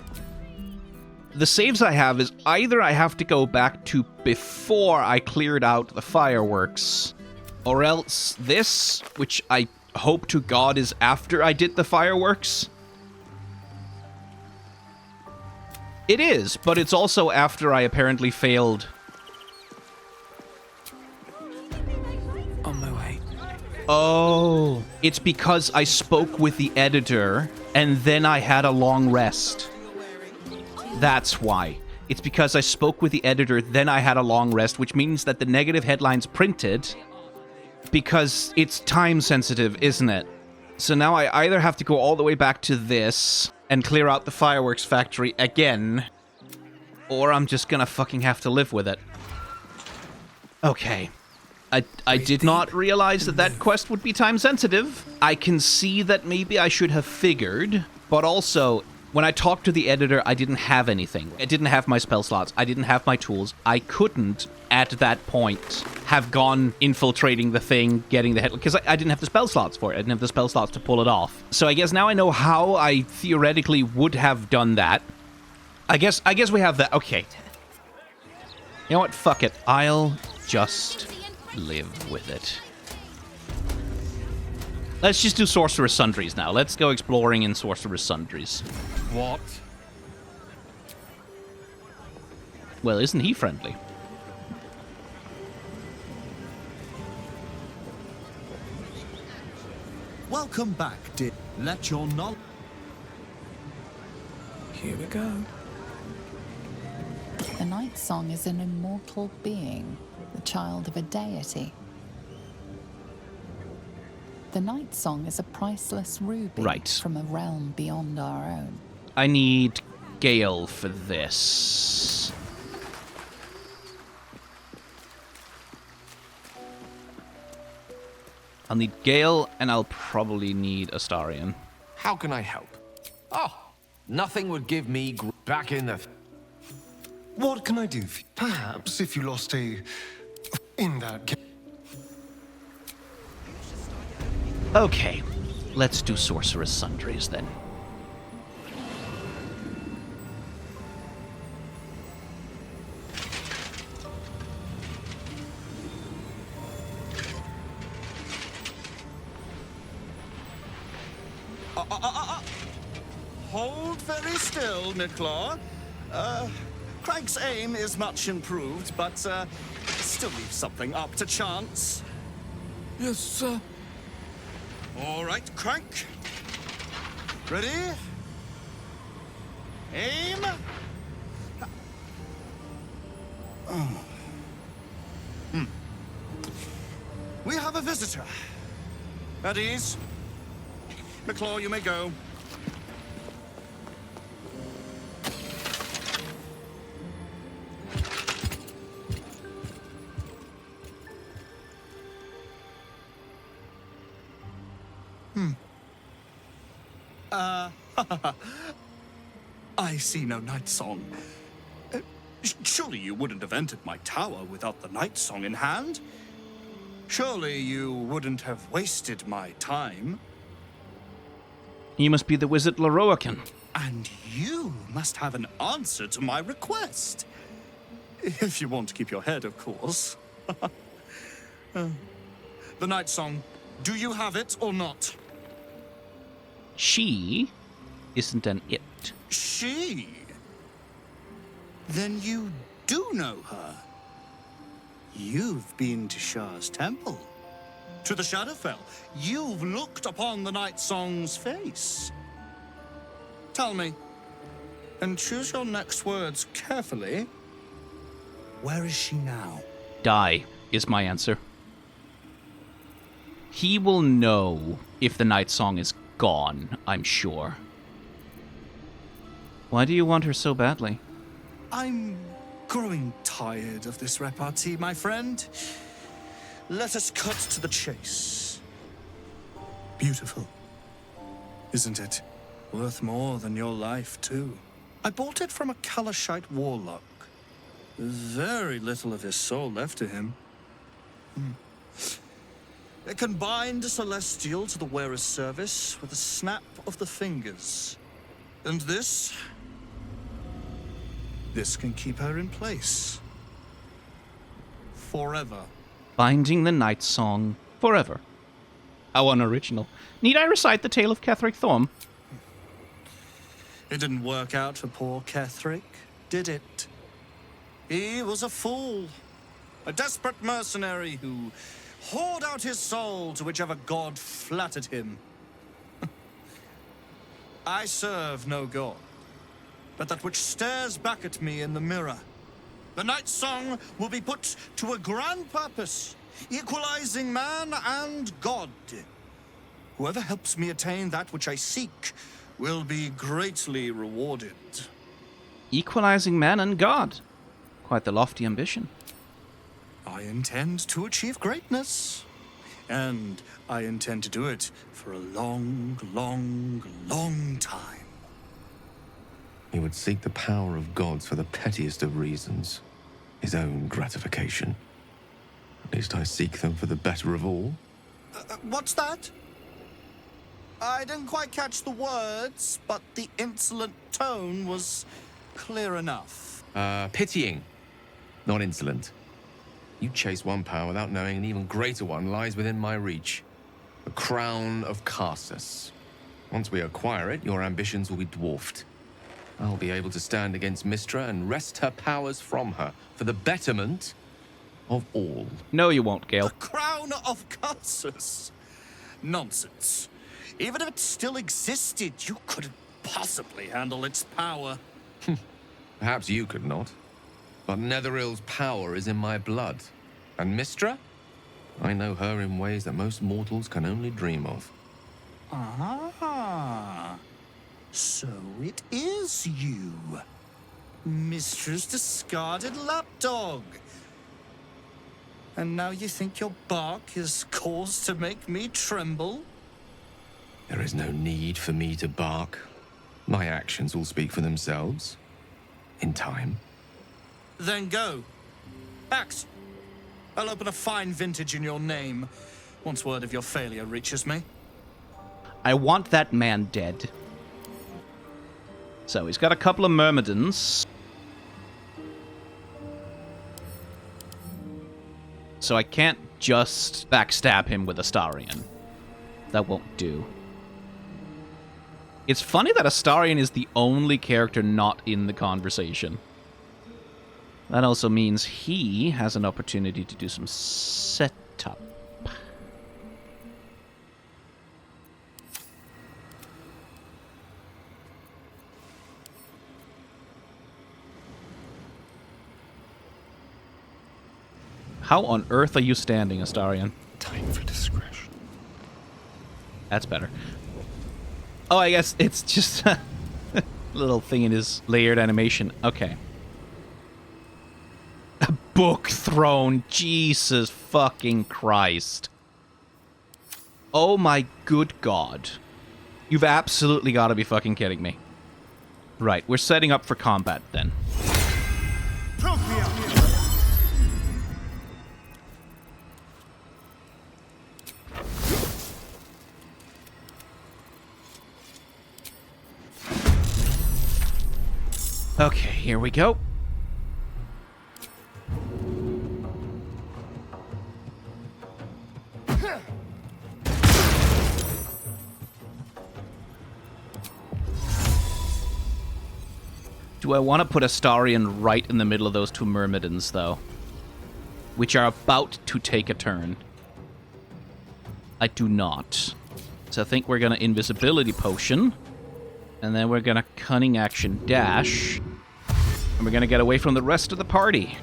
The saves I have is either I have to go back to before I cleared out the fireworks, or else this, which I hope to God is after I did the fireworks. It is, but it's also after I apparently failed. On my way. Oh, it's because I spoke with the editor and then I had a long rest. That's why. It's because I spoke with the editor, then I had a long rest, which means that the negative headline's printed because it's time sensitive, isn't it? So now I either have to go all the way back to this and clear out the fireworks factory again, or I'm just gonna fucking have to live with it. Okay. I did not realize that that quest would be time sensitive. I can see that maybe I should have figured, but also, when I talked to the editor, I didn't have anything. I didn't have my spell slots. I didn't have my tools. I couldn't, at that point, have gone infiltrating the thing, getting the head... Because I didn't have the spell slots for it. I didn't have the spell slots to pull it off. So I guess now I know how I theoretically would have done that. I guess we have that. Okay. You know what? Fuck it. I'll just live with it. Let's just do Sorcerer's Sundries now. Let's go exploring in Sorcerer's Sundries. What? Well, isn't he friendly? Welcome back, dear. Let your knowledge... Here we go. The Night Song is an immortal being, the child of a deity. The Night Song is a priceless ruby from a realm beyond our own. I need Gale for this. I'll need Gale, and I'll probably need Astarion. How can I help? Oh, nothing would give me back in the... What can I do for you? Perhaps if you lost in that game. Okay, let's do Sorcerer's Sundries then. Hold very still, Nicklaw. Craig's aim is much improved, but still leaves something up to chance. Yes, sir. All right, Crank. Ready? Aim. Oh. We have a visitor. At ease. McClaw, you may go. I see no night song. Surely you wouldn't have entered my tower without the night song in hand? Surely you wouldn't have wasted my time? You must be the wizard Lorroakan. And you must have an answer to my request. If you want to keep your head, of course. The night song. Do you have it or not? She isn't an it. She? Then you do know her. You've been to Shah's temple. To the Shadowfell. You've looked upon the night song's face. Tell me, and choose your next words carefully, where is she now? Die is my answer. He will know if the night song is gone, I'm sure. Why do you want her so badly? I'm growing tired of this repartee, my friend. Let us cut to the chase. Beautiful, isn't it? Worth more than your life, too. I bought it from a Kalashite warlock. Very little of his soul left to him. It can bind a celestial to the wearer's service with a snap of the fingers. And this can keep her in place. Forever. Binding the night song forever. How unoriginal. Need I recite the tale of Ketheric Thorm? It didn't work out for poor Ketheric, did it? He was a fool. A desperate mercenary who poured out his soul to whichever god flattered him. I serve no god, but that which stares back at me in the mirror. The night song will be put to a grand purpose, equalizing man and god. Whoever helps me attain that which I seek will be greatly rewarded. Equalizing man and god. Quite the lofty ambition. I intend to achieve greatness. And I intend to do it for a long, long, long time. He would seek the power of gods for the pettiest of reasons. His own gratification. At least I seek them for the better of all. What's that? I didn't quite catch the words, but the insolent tone was clear enough. Pitying, not insolent. You chase one power without knowing an even greater one lies within my reach. The crown of Karsus. Once we acquire it, your ambitions will be dwarfed. I'll be able to stand against Mystra and wrest her powers from her for the betterment of all. No, you won't, Gale. The crown of Karsus? Nonsense. Even if it still existed, you couldn't possibly handle its power. Perhaps you could not. But Netheril's power is in my blood. And Mystra? I know her in ways that most mortals can only dream of. Ah, so it is you. Mystra's discarded lapdog. And now you think your bark is cause to make me tremble? There is no need for me to bark. My actions will speak for themselves. In time. Then go. Act. I'll open a fine vintage in your name, once word of your failure reaches me. I want that man dead. So he's got a couple of myrmidons. So I can't just backstab him with Astarion. That won't do. It's funny that Astarion is the only character not in the conversation. That also means he has an opportunity to do some setup. How on earth are you standing, Astarion? Time for discretion. That's better. Oh, I guess it's just a little thing in his layered animation. Okay. A book thrown. Jesus fucking Christ. Oh my good God. You've absolutely got to be fucking kidding me. Right, we're setting up for combat then. Okay, here we go. Do I want to put Astarion right in the middle of those two Myrmidons, though? Which are about to take a turn. I do not. So I think we're going to Invisibility Potion. And then we're going to Cunning Action Dash. And we're going to get away from the rest of the party.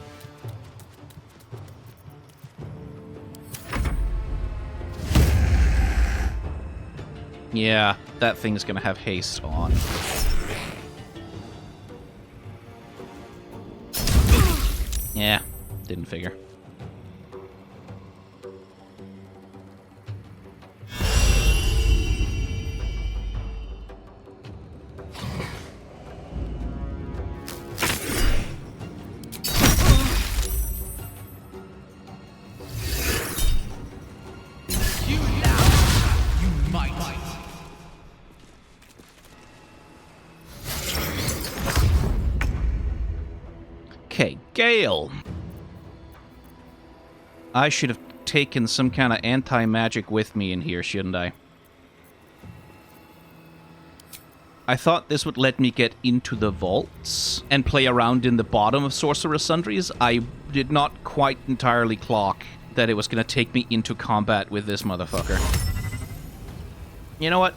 Yeah, that thing's going to have haste on. Yeah, didn't figure. Okay, Gale. I should have taken some kind of anti-magic with me in here, shouldn't I? I thought this would let me get into the vaults and play around in the bottom of Sorcerer's Sundries. I did not quite entirely clock that it was going to take me into combat with this motherfucker. You know what?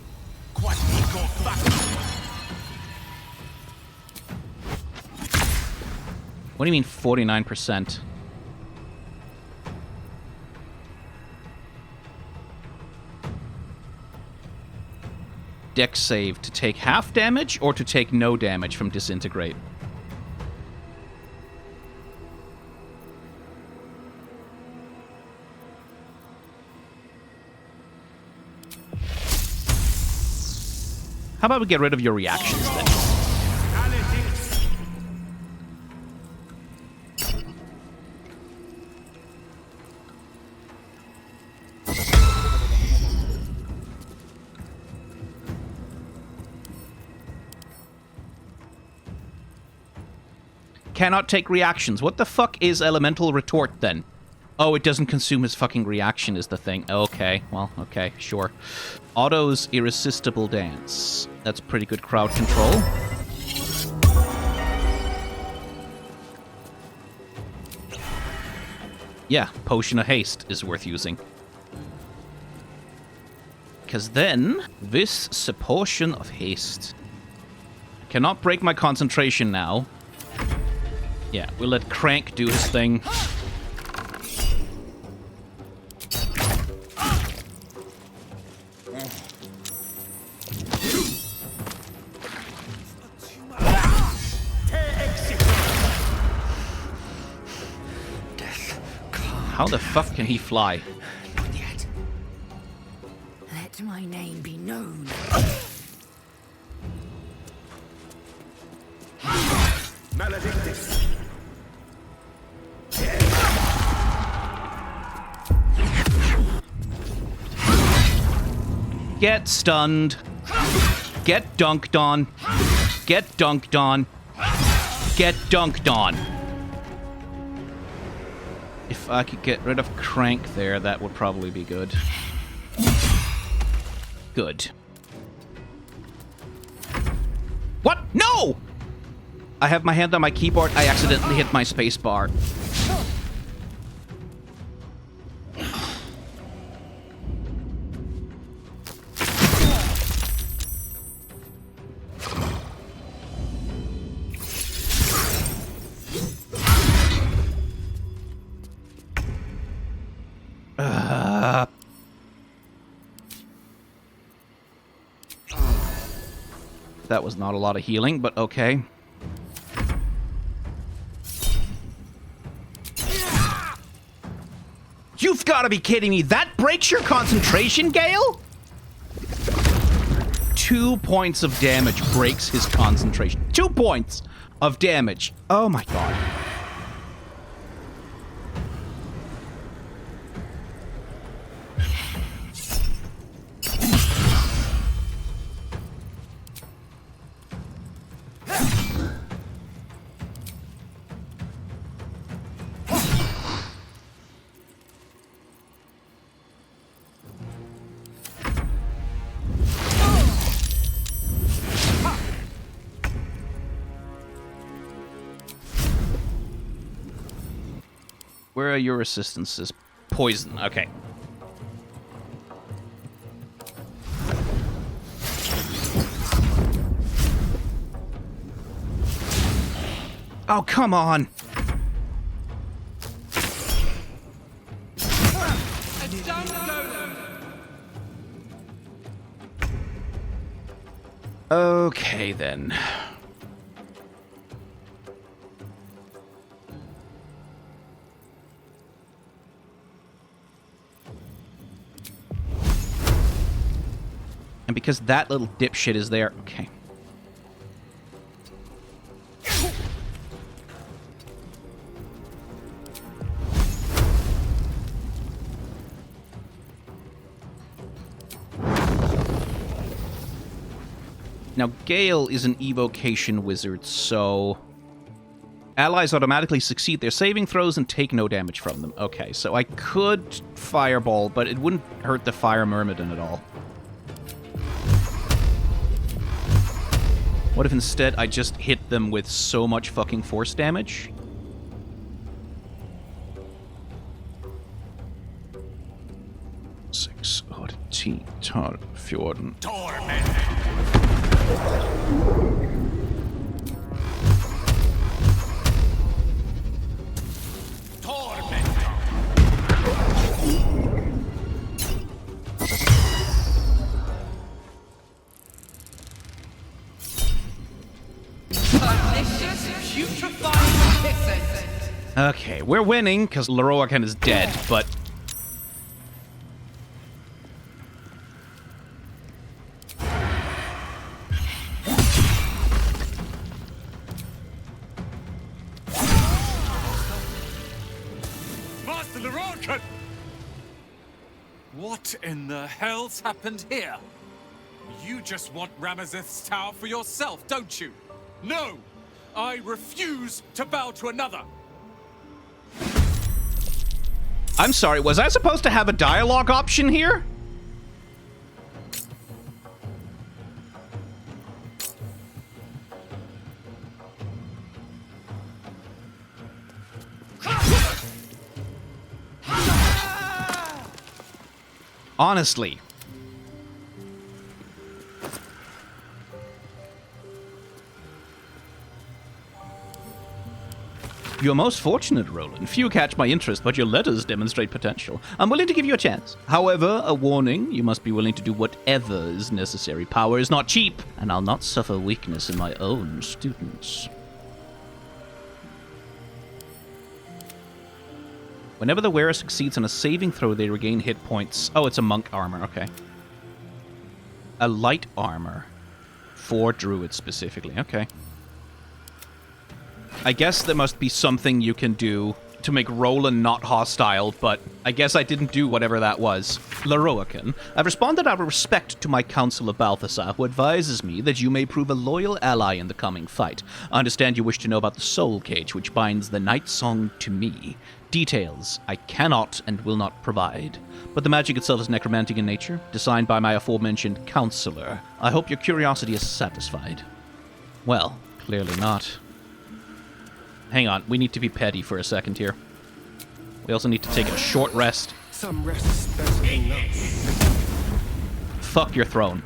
What do you mean 49%? Dex save to take half damage or to take no damage from Disintegrate? How about we get rid of your reactions then? Cannot take reactions. What the fuck is Elemental Retort then? Oh, it doesn't consume his fucking reaction is the thing. Okay, well, okay, sure. Otto's Irresistible Dance. That's pretty good crowd control. Yeah, Potion of Haste is worth using. Because then, this Potion of Haste. Cannot break my concentration now. Yeah, we'll let Crank do his thing. How the fuck can he fly? Not yet. Let my name be known. Maledictus. Get stunned. Get dunked on. Get dunked on. Get dunked on. If I could get rid of Crank there, that would probably be good. Good. What? No! I have my hand on my keyboard. I accidentally hit my space bar. That was not a lot of healing, but okay. You've got to be kidding me. That breaks your concentration, Gale? 2 points of damage breaks his concentration. 2 points of damage. Oh my god. Where are your assistances? Poison, okay. Oh, come on! Okay, then. And because that little dipshit is there... Okay. Now, Gale is an evocation wizard, so... Allies automatically succeed their saving throws and take no damage from them. Okay, so I could Fireball, but it wouldn't hurt the Fire Myrmidon at all. What if instead I just hit them with so much fucking force damage? Six, 10, 12, 14. Okay, we're winning because Lorroakan is dead, but... Master Lorroakan! What in the hell's happened here? You just want Ramazeth's tower for yourself, don't you? No! I refuse to bow to another! I'm sorry, was I supposed to have a dialogue option here? Honestly. You're most fortunate, Roland. Few catch my interest, but your letters demonstrate potential. I'm willing to give you a chance. However, a warning, you must be willing to do whatever is necessary. Power is not cheap, and I'll not suffer weakness in my own students. Whenever the wearer succeeds on a saving throw, they regain hit points. Oh, it's a monk armor, okay. A light armor. For druids specifically, okay. I guess there must be something you can do to make Roland not hostile, but I guess I didn't do whatever that was. Lorroakan, I've responded out of respect to my counsel of Balthasar, who advises me that you may prove a loyal ally in the coming fight. I understand you wish to know about the soul cage, which binds the night song to me. Details I cannot and will not provide, but the magic itself is necromantic in nature, designed by my aforementioned counselor. I hope your curiosity is satisfied. Well, clearly not. Hang on, we need to be petty for a second here. We also need to take a short rest. Some rest is better than none. Fuck your throne.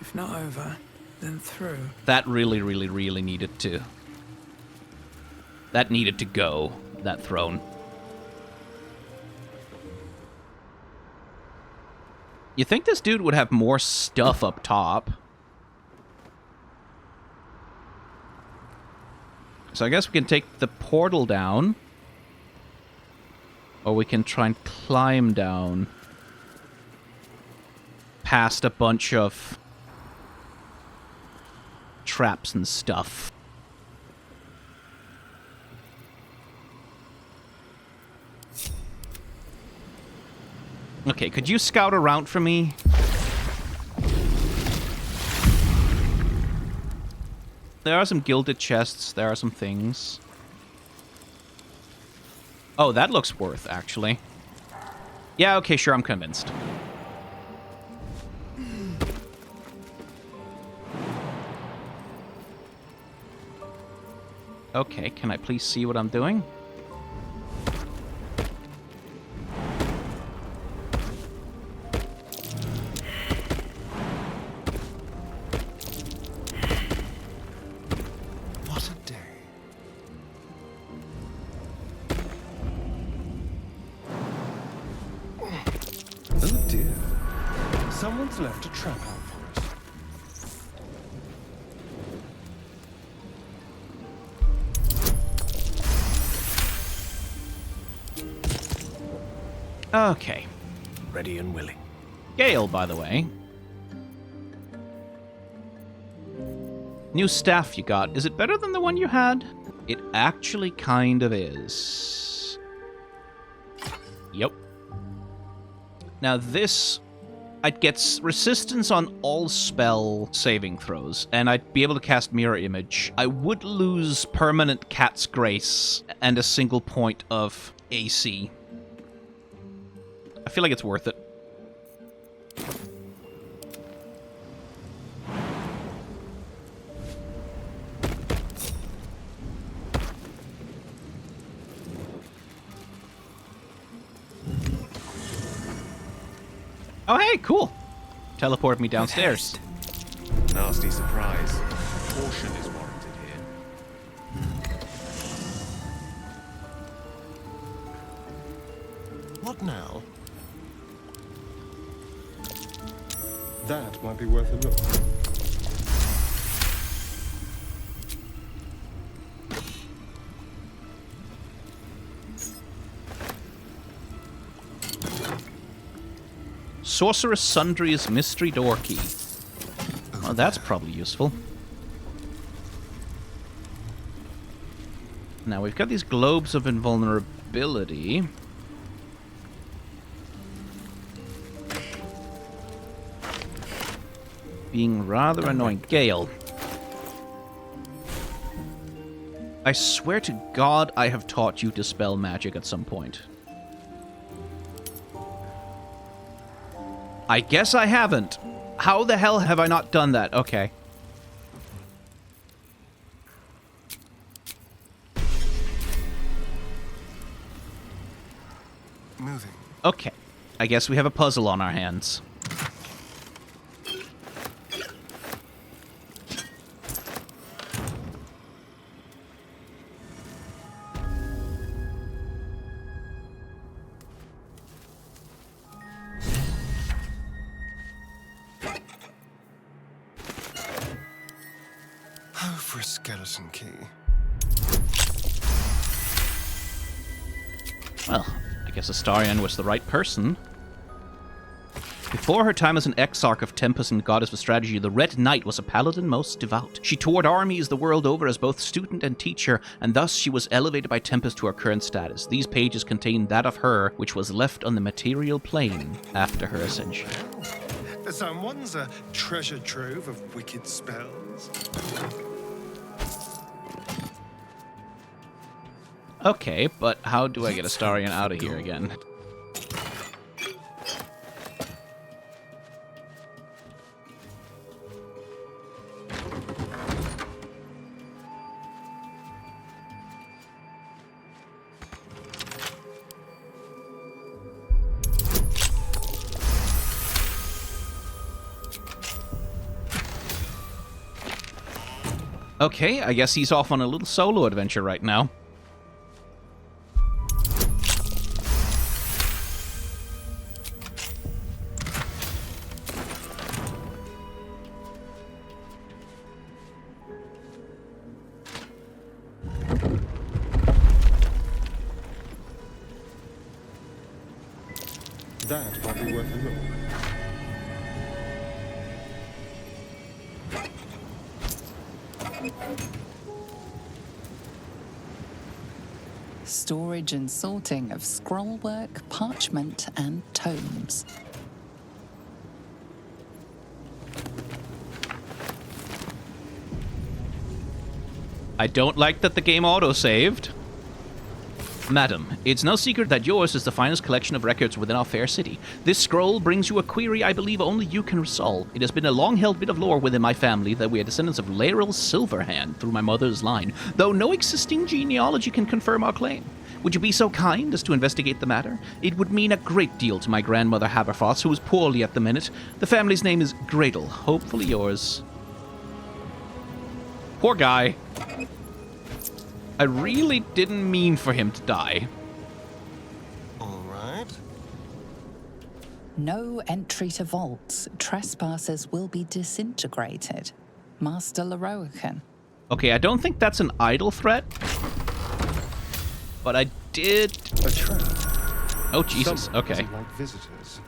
If not over, then through. That really, really, really needed to... That needed to go, that throne. You think this dude would have more stuff up top? So I guess we can take the portal down. Or we can try and climb down. Past a bunch of traps and stuff. Okay, could you scout around for me? There are some gilded chests. There are some things. Oh, that looks worth, actually. Yeah, okay, sure, I'm convinced. Okay, can I please see what I'm doing? What a day. Oh dear. Someone's left a trap out for us. Okay. Ready and willing. Gale, by the way. New staff you got. Is it better than the one you had? It actually kind of is. Yep. Now this, I'd get resistance on all spell saving throws, and I'd be able to cast Mirror Image. I would lose permanent Cat's Grace and a single point of AC. I feel like it's worth it. Oh, hey, cool. Teleport me downstairs. Nasty surprise. Caution is warranted here. What now? That might be worth a look. Sorceress Sundry's Mystery Door Key. Oh, that's probably useful. Now, we've got these globes of invulnerability. Being rather annoying. Gale. I swear to God I have taught you Dispel Magic at some point. I guess I haven't. How the hell have I not done that? Okay. Moving. Okay. I guess we have a puzzle on our hands. For a skeleton key. Well, I guess Astarion was the right person. Before her time as an exarch of Tempest and goddess of strategy, the Red Knight was a paladin most devout. She toured armies the world over as both student and teacher, and thus she was elevated by Tempest to her current status. These pages contain that of her, which was left on the material plane after her ascension. Someone's a treasure trove of wicked spells. Okay, but how do I get Astarion out of here again? Okay, I guess he's off on a little solo adventure right now. That might be worth a look. Storage and sorting of scrollwork, parchment, and tomes. I don't like that the game auto-saved. Madam, it's no secret that yours is the finest collection of records within our fair city. This scroll brings you a query I believe only you can resolve. It has been a long-held bit of lore within my family that we are descendants of lae'zel Silverhand through my mother's line, though no existing genealogy can confirm our claim. Would you be so kind as to investigate the matter? It would mean a great deal to my grandmother Haberfoss, who is poorly at the minute. The family's name is Gretel, hopefully yours. Poor guy. I really didn't mean for him to die. All right. No entry to vaults. Trespassers will be disintegrated. Master Lorroakan. Okay, I don't think that's an idle threat. But I did... A trap. Oh, Jesus. Someone Okay. doesn't like visitors.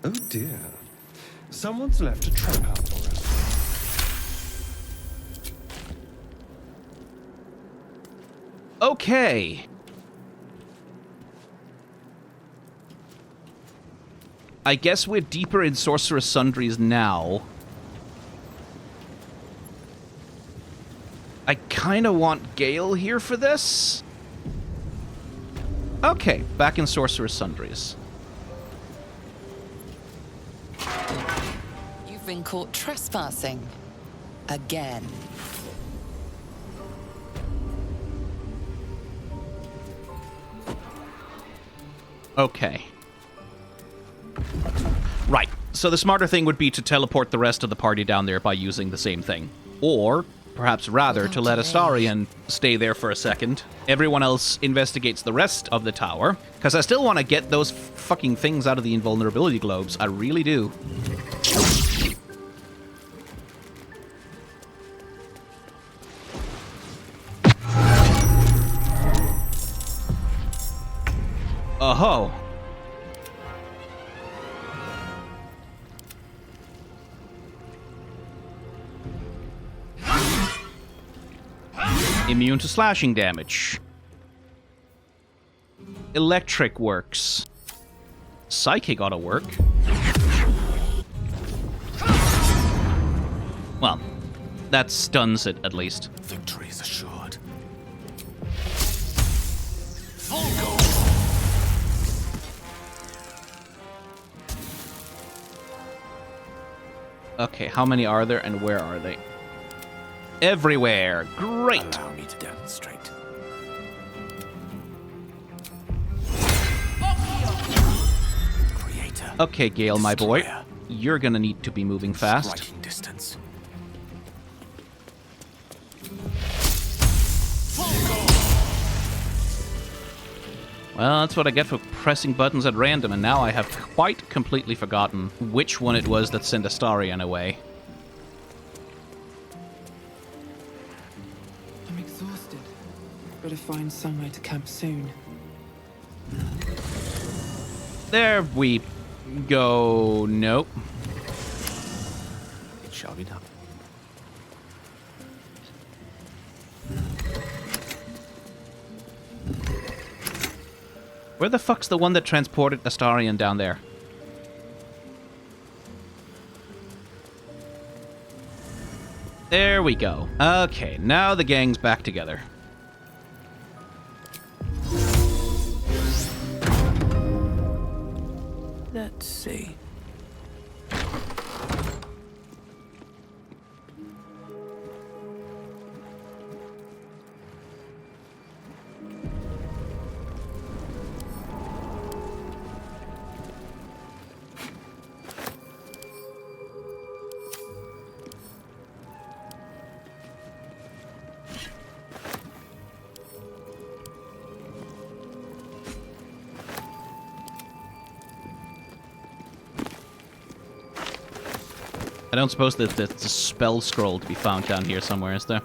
Oh, dear. Someone's left a trap out for us. Okay. I guess we're deeper in Sorcerous Sundries now. I kind of want Gale here for this. Okay, back in Sorcerous Sundries. You've been caught trespassing. Again. Okay. Right. So the smarter thing would be to teleport the rest of the party down there by using the same thing. Or, perhaps rather, to let Astarion stay there for a second. Everyone else investigates the rest of the tower. Because I still want to get those fucking things out of the invulnerability globes. I really do. Oh-ho. Immune to slashing damage. Electric works. Psychic ought to work. Well, that stuns it, at least. Victory is assured. Okay, how many are there and where are they? Everywhere. Great. Allow me to demonstrate. Creator. Okay, Gale, my boy. You're gonna need to be moving fast. Striking distance. Well, that's what I get for pressing buttons at random, and now I have quite completely forgotten which one it was that sent Astarion away. I'm exhausted. Better find somewhere to camp soon. There we go. Nope. It shall be done. Where the fuck's the one that transported Astarion down there? There we go. Okay, now the gang's back together. Let's see. I don't suppose that there's a spell scroll to be found down here somewhere, is there?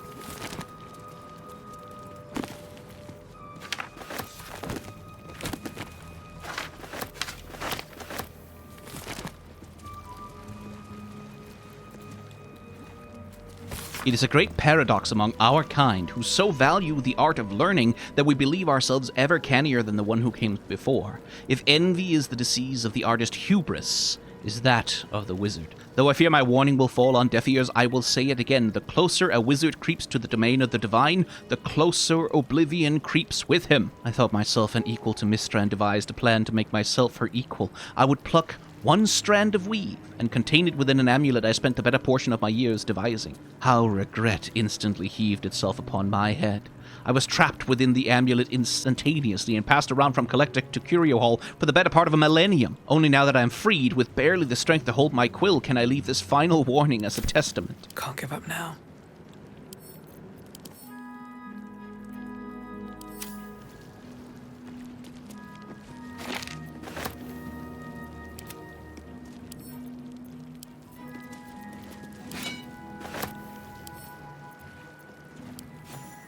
It is a great paradox among our kind, who so value the art of learning that we believe ourselves ever cannier than the one who came before. If envy is the disease of the artist hubris, is that of the wizard. Though I fear my warning will fall on deaf ears, I will say it again. The closer a wizard creeps to the domain of the divine, the closer oblivion creeps with him. I thought myself an equal to Mystra and devised a plan to make myself her equal. I would pluck one strand of weave and contain it within an amulet I spent the better portion of my years devising. How regret instantly heaved itself upon my head. I was trapped within the amulet instantaneously and passed around from collector to curio hall for the better part of a millennium. Only now that I am freed, with barely the strength to hold my quill, can I leave this final warning as a testament. Can't give up now.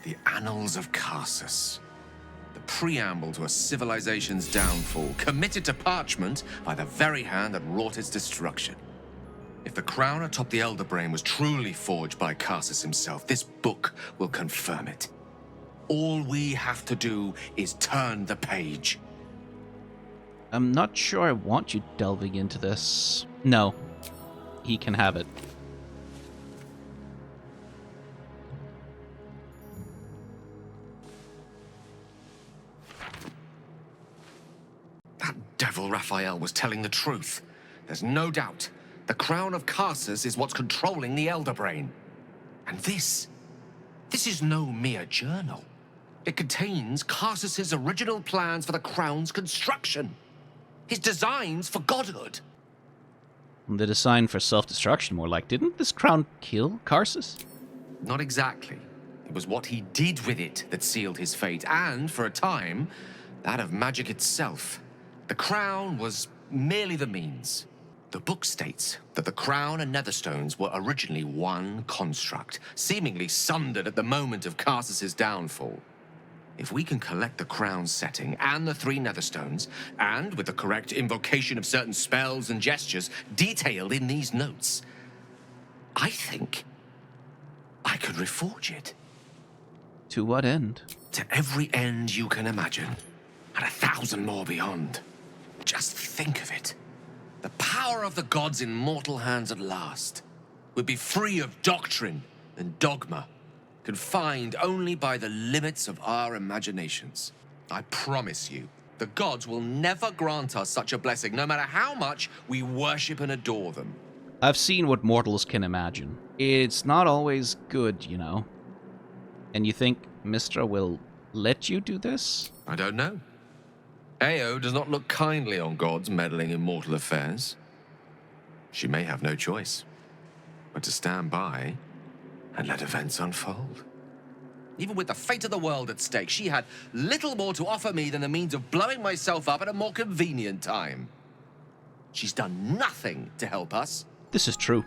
The Annals of Karsus. The preamble to a civilization's downfall, committed to parchment by the very hand that wrought its destruction. If the crown atop the Elder Brain was truly forged by Karsus himself, this book will confirm it. All we have to do is turn the page. I'm not sure I want you delving into this. No. He can have it. That devil Raphael was telling the truth. There's no doubt. The crown of Karsus is what's controlling the Elder Brain. And this is no mere journal. It contains Karsus's original plans for the crown's construction. His designs for godhood. The design for self-destruction, more like. Didn't this crown kill Karsus? Not exactly. It was what he did with it that sealed his fate, and, for a time, that of magic itself. The crown was merely the means. The book states that the crown and netherstones were originally one construct, seemingly sundered at the moment of Karsus's downfall. If we can collect the crown's setting and the 3 netherstones, and with the correct invocation of certain spells and gestures detailed in these notes, I think I could reforge it. To what end? To every end you can imagine, and 1,000 more beyond. Just think of it. The power of the gods in mortal hands at last would be free of doctrine and dogma, confined only by the limits of our imaginations. I promise you, the gods will never grant us such a blessing, no matter how much we worship and adore them. I've seen what mortals can imagine. It's not always good, you know. And you think Mystra will let you do this? I don't know. Ao does not look kindly on gods meddling in mortal affairs. She may have no choice but to stand by and let events unfold. Even with the fate of the world at stake, she had little more to offer me than the means of blowing myself up at a more convenient time. She's done nothing to help us. This is true.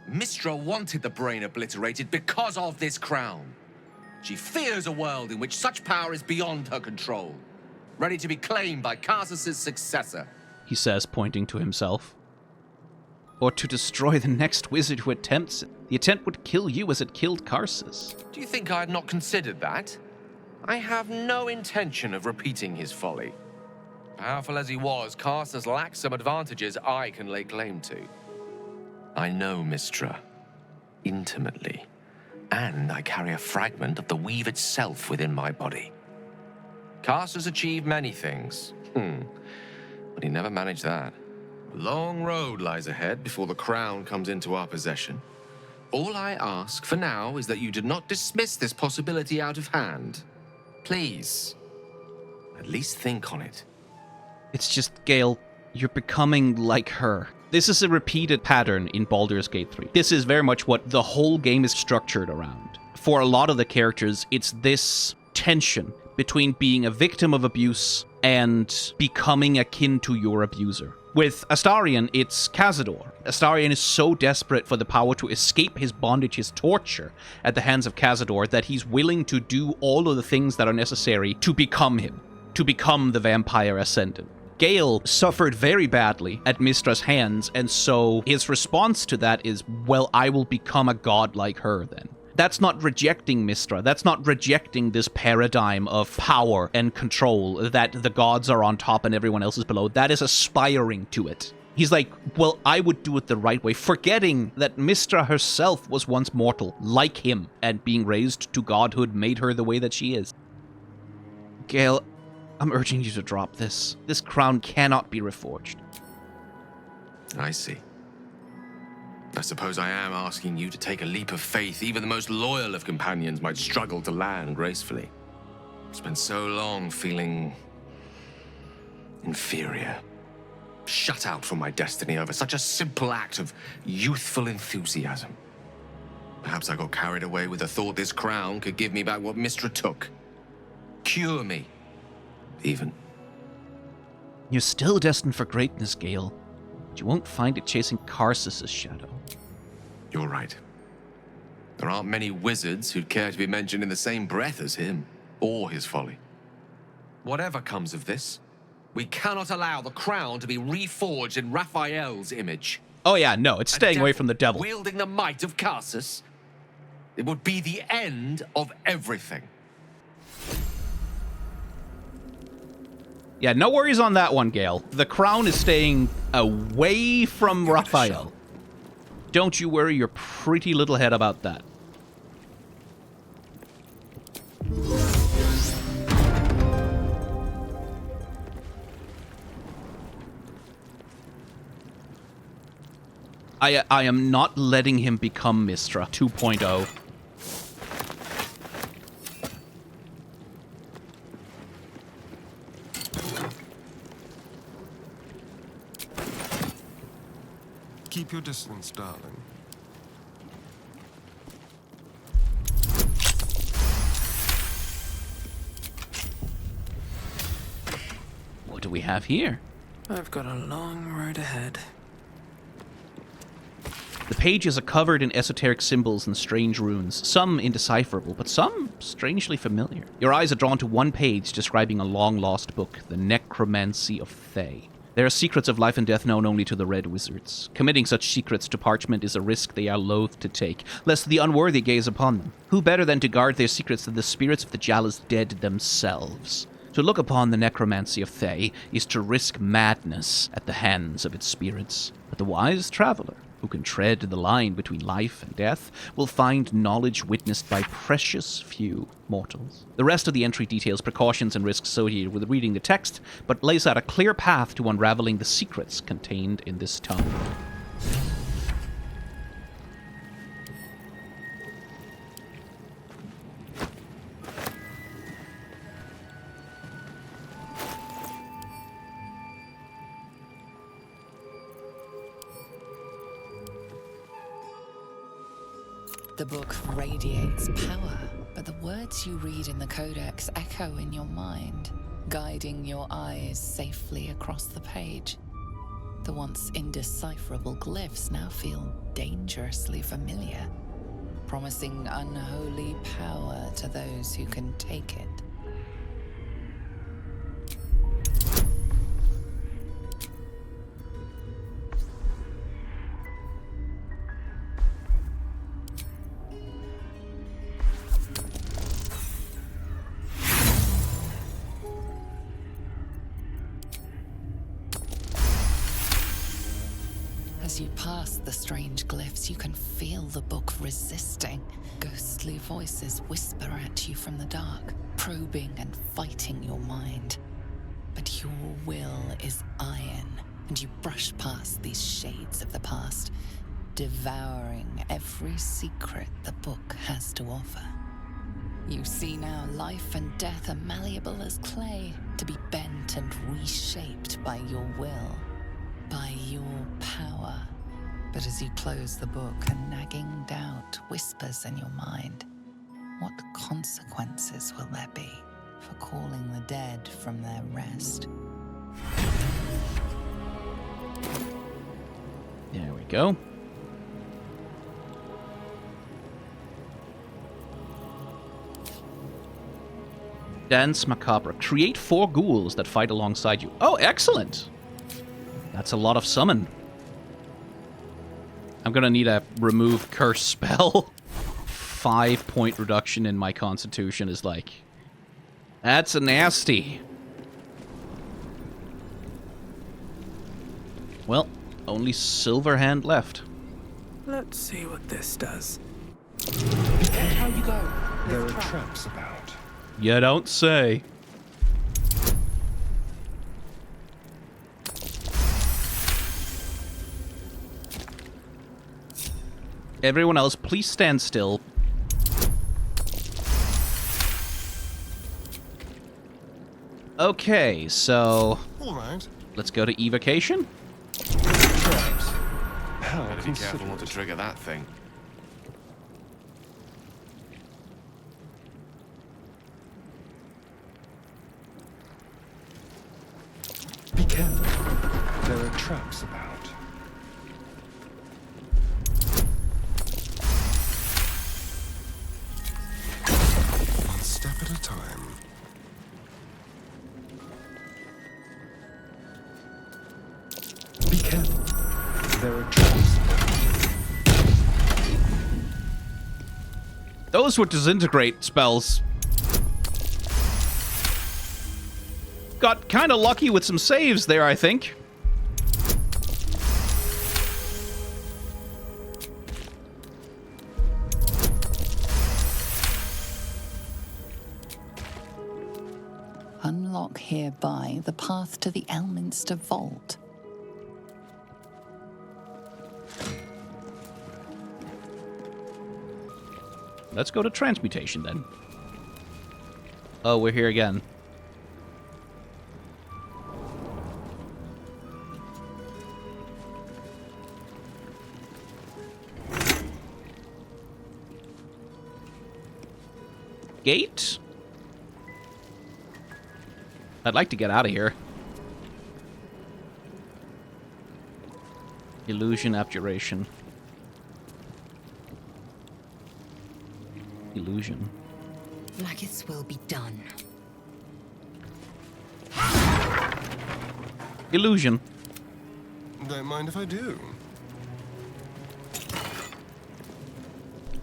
Mystra wanted the brain obliterated because of this crown. She fears a world in which such power is beyond her control, ready to be claimed by Karsus's successor, he says, pointing to himself. Or to destroy the next wizard who attempts it. The attempt would kill you as it killed Karsus. Do you think I had not considered that? I have no intention of repeating his folly. Powerful as he was, Karsus lacks some advantages I can lay claim to. I know Mystra intimately, and I carry a fragment of the weave itself within my body. Karsus achieved many things, but he never managed that. A long road lies ahead before the crown comes into our possession. All I ask for now is that you do not dismiss this possibility out of hand. Please, at least think on it. It's just, Gale, you're becoming like her. This is a repeated pattern in Baldur's Gate 3. This is very much what the whole game is structured around. For a lot of the characters, it's this tension between being a victim of abuse and becoming akin to your abuser. With Astarion, it's Cazador. Astarion is so desperate for the power to escape his bondage, his torture, at the hands of Cazador, that he's willing to do all of the things that are necessary to become him, to become the vampire ascendant. Gale suffered very badly at Mystra's hands, and so his response to that is, well, I will become a god like her then. That's not rejecting Mystra. That's not rejecting this paradigm of power and control, that the gods are on top and everyone else is below. That is aspiring to it. He's like, well, I would do it the right way, forgetting that Mistra herself was once mortal, like him, and being raised to godhood made her the way that she is. Gale, I'm urging you to drop this. This crown cannot be reforged. I see. I suppose I am asking you to take a leap of faith even the most loyal of companions might struggle to land gracefully. Spent so long feeling inferior. Shut out from my destiny over such a simple act of youthful enthusiasm. Perhaps I got carried away with the thought this crown could give me back what Mistra took. Cure me, even. You're still destined for greatness, Gale, but you won't find it chasing Karsus's shadow. You're right. There aren't many wizards who'd care to be mentioned in the same breath as him, or his folly. Whatever comes of this, we cannot allow the crown to be reforged in Raphael's image. Oh yeah, no, it's staying away from the devil. Wielding the might of Karsus. It would be the end of everything. Yeah, no worries on that one, Gale. The crown is staying away from Raphael. Don't you worry your pretty little head about that. I am not letting him become Mistra 2.0. Keep your distance, darling. What do we have here? I've got a long road ahead. The pages are covered in esoteric symbols and strange runes, some indecipherable, but some strangely familiar. Your eyes are drawn to one page describing a long-lost book, the Necromancy of Thay. There are secrets of life and death known only to the Red Wizards. Committing such secrets to parchment is a risk they are loath to take, lest the unworthy gaze upon them. Who better than to guard their secrets than the spirits of the Jala's dead themselves? To look upon the Necromancy of Thay is to risk madness at the hands of its spirits. But the wise traveler, who can tread the line between life and death, will find knowledge witnessed by precious few mortals. The rest of the entry details precautions and risks associated with reading the text, but lays out a clear path to unraveling the secrets contained in this tome. The book radiates power, but the words you read in the codex echo in your mind, guiding your eyes safely across the page. The once indecipherable glyphs now feel dangerously familiar, promising unholy power to those who can take it. As you pass the strange glyphs, you can feel the book resisting. Ghostly voices whisper at you from the dark, probing and fighting your mind. But your will is iron, and you brush past these shades of the past, devouring every secret the book has to offer. You see now life and death are malleable as clay, to be bent and reshaped by your will. By your power. But as you close the book, a nagging doubt whispers in your mind. What consequences will there be for calling the dead from their rest? There we go. Dance Macabre. Create 4 ghouls that fight alongside you. Oh, excellent! That's a lot of summon. I'm gonna need a remove curse spell. 5-point reduction in my constitution is like... That's a nasty. Well, Only Silverhand left. Let's see what this does. Watch how you go. There are traps about. You don't say. Everyone else, please stand still. Okay, so... All right. Let's go to evocation. Traps. How Better be careful not to trigger that thing. Be careful. There are traps about. One step at a time. Be careful. There are traps. Those were disintegrate spells. Got kind of lucky with some saves there, I think. Unlock hereby the path to the Elminster Vault. Let's go to transmutation then. Oh, we're here again. Gate? I'd like to get out of here. Illusion, abjuration. Illusion. Like its will be done. Illusion. Don't mind if I do.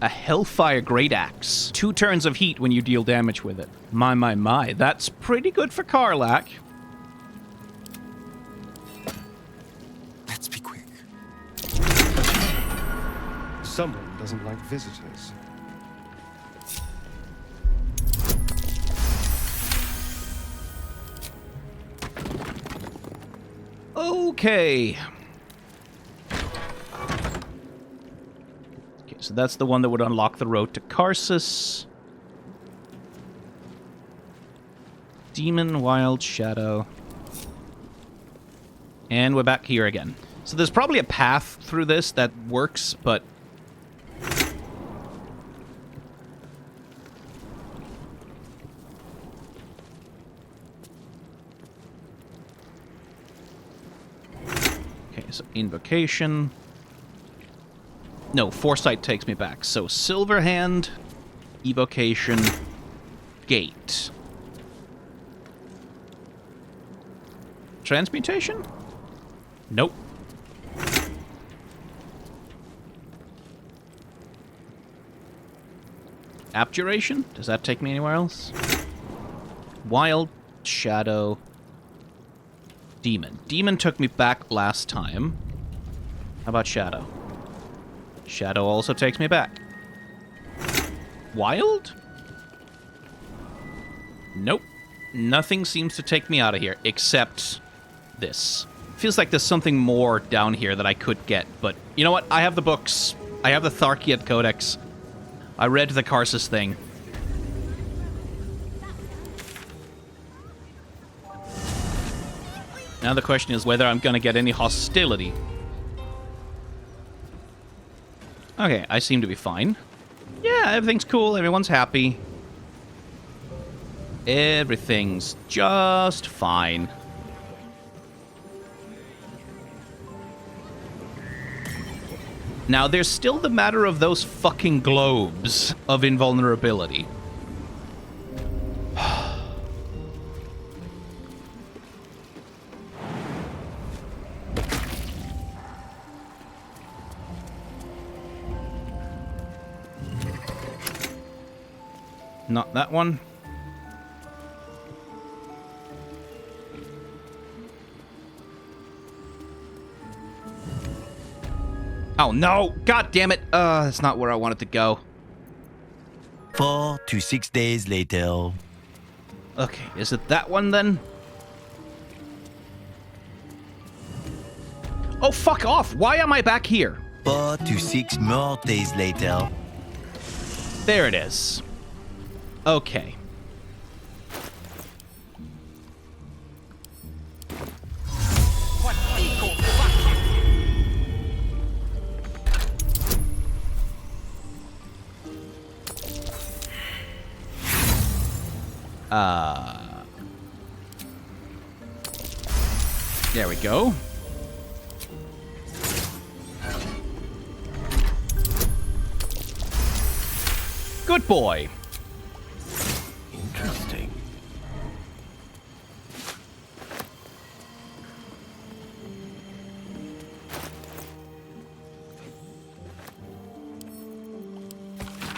A Hellfire Great Axe. 2 turns of heat when you deal damage with it. My. That's pretty good for Karlach. Let's be quick. Someone doesn't like visitors. Okay. So that's the one that would unlock the road to Karsus. Demon, Wild, Shadow. And we're back here again. So there's probably a path through this that works, but... Okay, so Invocation... No, Foresight takes me back. So, Silverhand, Evocation, Gate. Transmutation? Nope. Abjuration? Does that take me anywhere else? Wild, Shadow, Demon. Demon took me back last time. How about Shadow? Shadow also takes me back. Wild? Nope. Nothing seems to take me out of here, except this. Feels like there's something more down here that I could get, but you know what? I have the books. I have the Tharkiat Codex. I read the Karsus thing. Now the question is whether I'm going to get any hostility. Okay, I seem to be fine. Yeah, everything's cool. Everyone's happy. Everything's just fine. Now, there's still the matter of those fucking globes of invulnerability. Not that one. Oh, no! God damn it! That's not where I wanted to go. 4 to 6 days later. Okay, is it that one then? Oh, fuck off! Why am I back here? 4 to 6 more days later. There it is. Okay. There we go. Good boy. Interesting.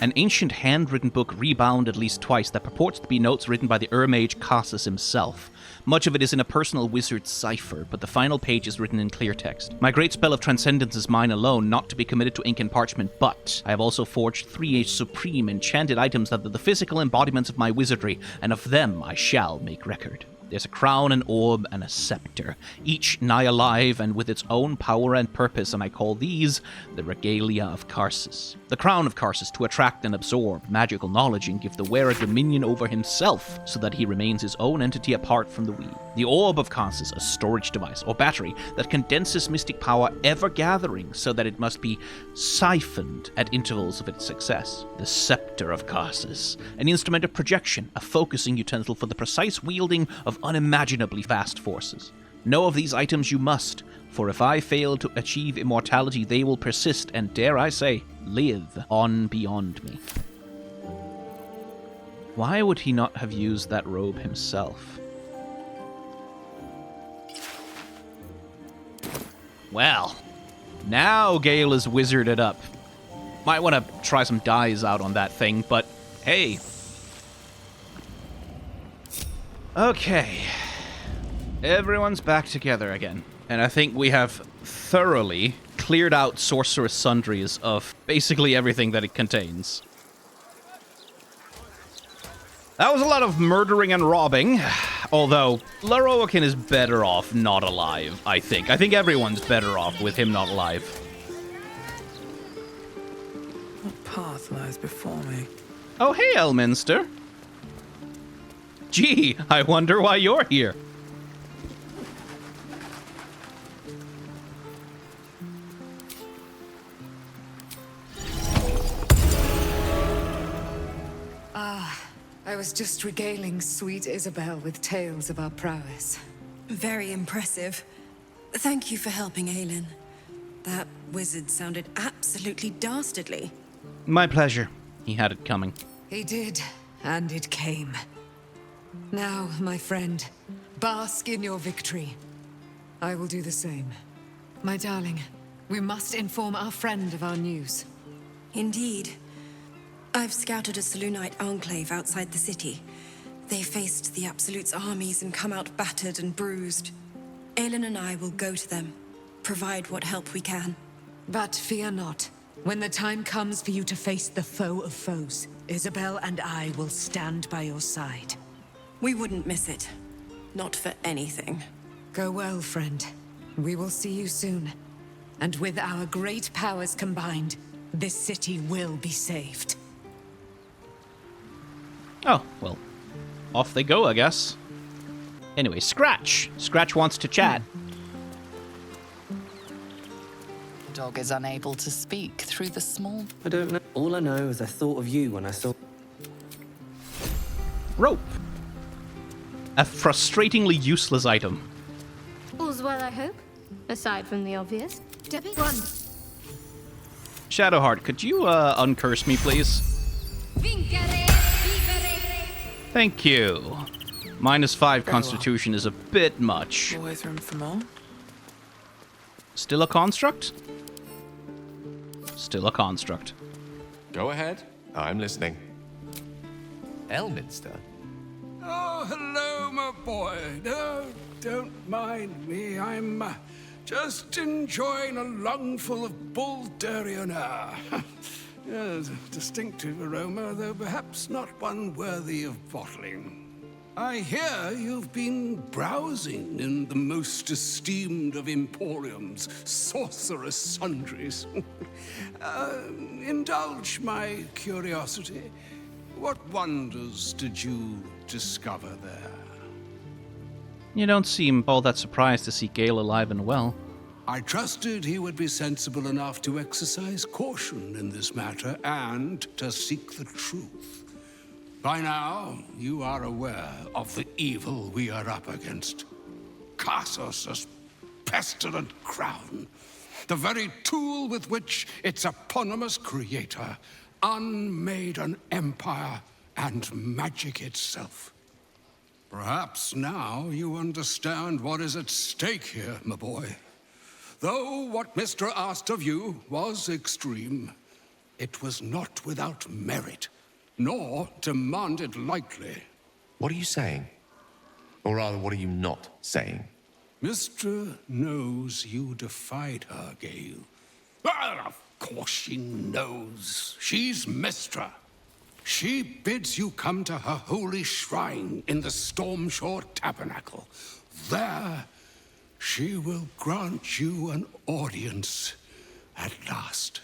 An ancient handwritten book rebound at least twice that purports to be notes written by the Mage Cassus himself. Much of it is in a personal wizard's cipher, but the final page is written in clear text. My great spell of transcendence is mine alone, not to be committed to ink and parchment, but I have also forged 3 supreme enchanted items that are the physical embodiments of my wizardry, and of them I shall make record. There's a crown, an orb, and a scepter, each nigh alive and with its own power and purpose, and I call these the regalia of Karsus. The crown of Karsus to attract and absorb magical knowledge and give the wearer dominion over himself, so that he remains his own entity apart from the we. The orb of Karsus, a storage device or battery that condenses mystic power ever gathering, so that it must be siphoned at intervals of its success. The scepter of Karsus, an instrument of projection, a focusing utensil for the precise wielding of unimaginably vast forces. Know of these items you must, for if I fail to achieve immortality, they will persist and, dare I say, live on beyond me. Why would he not have used that robe himself? Well, now Gale is wizarded up. Might want to try some dyes out on that thing, but hey. Okay. Everyone's back together again. And I think we have thoroughly cleared out Sorcerous Sundries of basically everything that it contains. That was a lot of murdering and robbing, although Lorroakan is better off not alive, I think. I think everyone's better off with him not alive. What path lies before me? Oh, hey, Elminster. Gee, I wonder why you're here. I was just regaling sweet Isabel with tales of our prowess. Very impressive. Thank you for helping Aelin. That wizard sounded absolutely dastardly. My pleasure. He had it coming. He did, and it came. Now, my friend, bask in your victory. I will do the same. My darling, we must inform our friend of our news. Indeed. I've scouted a Selûnite enclave outside the city. They faced the Absolute's armies and come out battered and bruised. Aelin and I will go to them, provide what help we can. But fear not. When the time comes for you to face the foe of foes, Isabel and I will stand by your side. We wouldn't miss it. Not for anything. Go well, friend. We will see you soon. And with our great powers combined, this city will be saved. Oh, well, off they go, I guess. Anyway, Scratch. Scratch wants to chat. Dog is unable to speak through the small... I don't know. All I know is I thought of you when I saw... Rope. A frustratingly useless item. All's well, I hope. Aside from the obvious. Debbie? Run. Shadowheart, could you uncurse me, please? Thank you. -5 Constitution is a bit much. Always room for more. Still a construct? Still a construct. Go ahead. I'm listening. Elminster? Oh, hello, my boy. No, don't mind me. I'm Just enjoying a lungful of Baldurian air. Yes, a distinctive aroma, though perhaps not one worthy of bottling. I hear you've been browsing in the most esteemed of emporiums, sorcerous sundries. Indulge my curiosity. What wonders did you discover there? You don't seem all that surprised to see Gale alive and well. I trusted he would be sensible enough to exercise caution in this matter and to seek the truth. By now, you are aware of the evil we are up against. Karsus' pestilent crown, the very tool with which its eponymous creator unmade an empire and magic itself. Perhaps now you understand what is at stake here, my boy. Though what Mr. asked of you was extreme, it was not without merit, nor demanded lightly. What are you saying? Or rather, what are you not saying? Mr. knows you defied her, Gale. Well, of course she knows. She's Mistra. She bids you come to her holy shrine in the Stormshore Tabernacle. There, she will grant you an audience at last.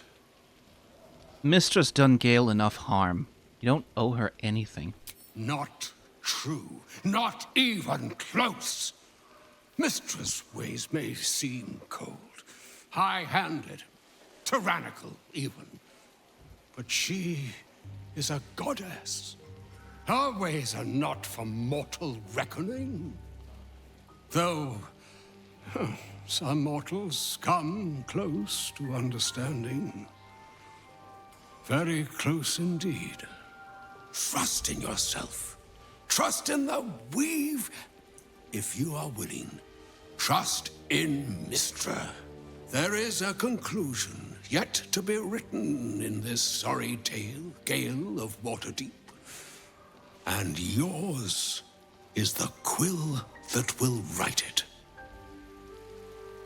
Mistra's done Gale enough harm. You don't owe her anything. Not true. Not even close. Mistra's ways may seem cold, high-handed, tyrannical even. But she is a goddess. Her ways are not for mortal reckoning. Though some mortals come close to understanding. Very close indeed. Trust in yourself. Trust in the weave, if you are willing. Trust in Mistra. There is a conclusion yet to be written in this sorry tale, Gale of Waterdeep. And yours is the quill that will write it.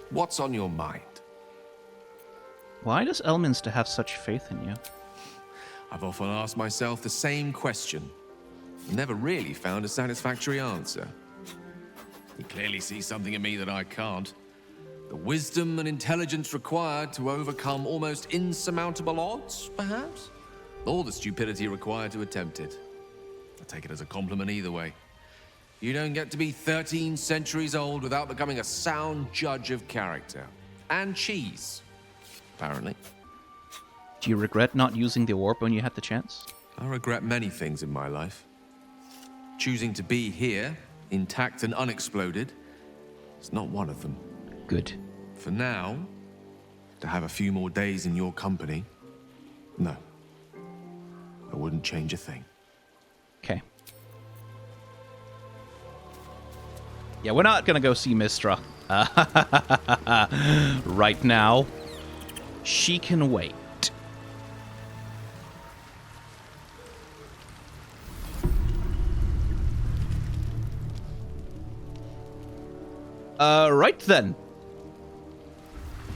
What's on your mind? Why does Elminster have such faith in you? I've often asked myself the same question. Never really found a satisfactory answer. You clearly see something in me that I can't. The wisdom and intelligence required to overcome almost insurmountable odds, perhaps? Or the stupidity required to attempt it. I take it as a compliment either way. You don't get to be 13 centuries old without becoming a sound judge of character. And cheese, apparently. Do you regret not using the orb when you had the chance? I regret many things in my life. Choosing to be here, intact and unexploded, is not one of them. Good. For now, to have a few more days in your company, no. I wouldn't change a thing. Okay. Yeah, we're not gonna go see Mistra. Right now. She can wait. Right then.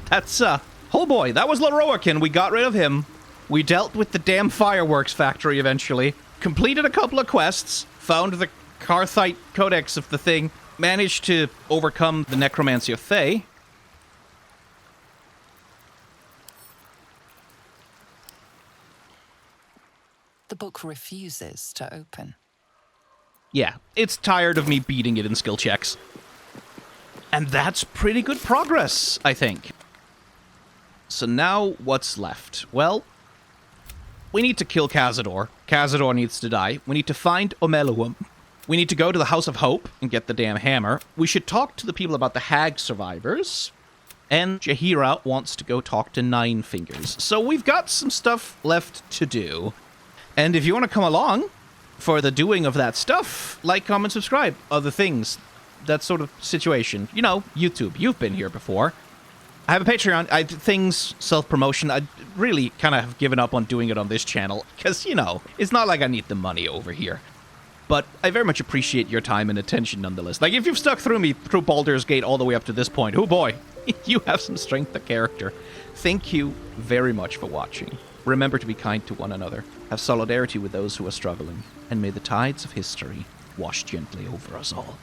That's, oh boy, that was Lorroakan. We got rid of him. We dealt with the damn fireworks factory eventually. Completed a couple of quests. Found the Karthite Codex of the thing. Managed to overcome the necromancy of Thay. The book refuses to open. Yeah, it's tired of me beating it in skill checks. And that's pretty good progress, I think. So now, what's left? Well, we need to kill Cazador. Cazador needs to die. We need to find Omeluum. We need to go to the House of Hope and get the damn hammer. We should talk to the people about the Hag survivors. And Jaheira wants to go talk to Nine Fingers. So we've got some stuff left to do. And if you want to come along for the doing of that stuff, like, comment, subscribe, other things, that sort of situation. You know, YouTube, you've been here before. I have a Patreon, things, self-promotion, I really kind of have given up on doing it on this channel, because, you know, it's not like I need the money over here. But I very much appreciate your time and attention nonetheless. Like, if you've stuck through me, through Baldur's Gate all the way up to this point, oh boy, You have some strength of character. Thank you very much for watching. Remember to be kind to one another, have solidarity with those who are struggling, and may the tides of history wash gently over us all.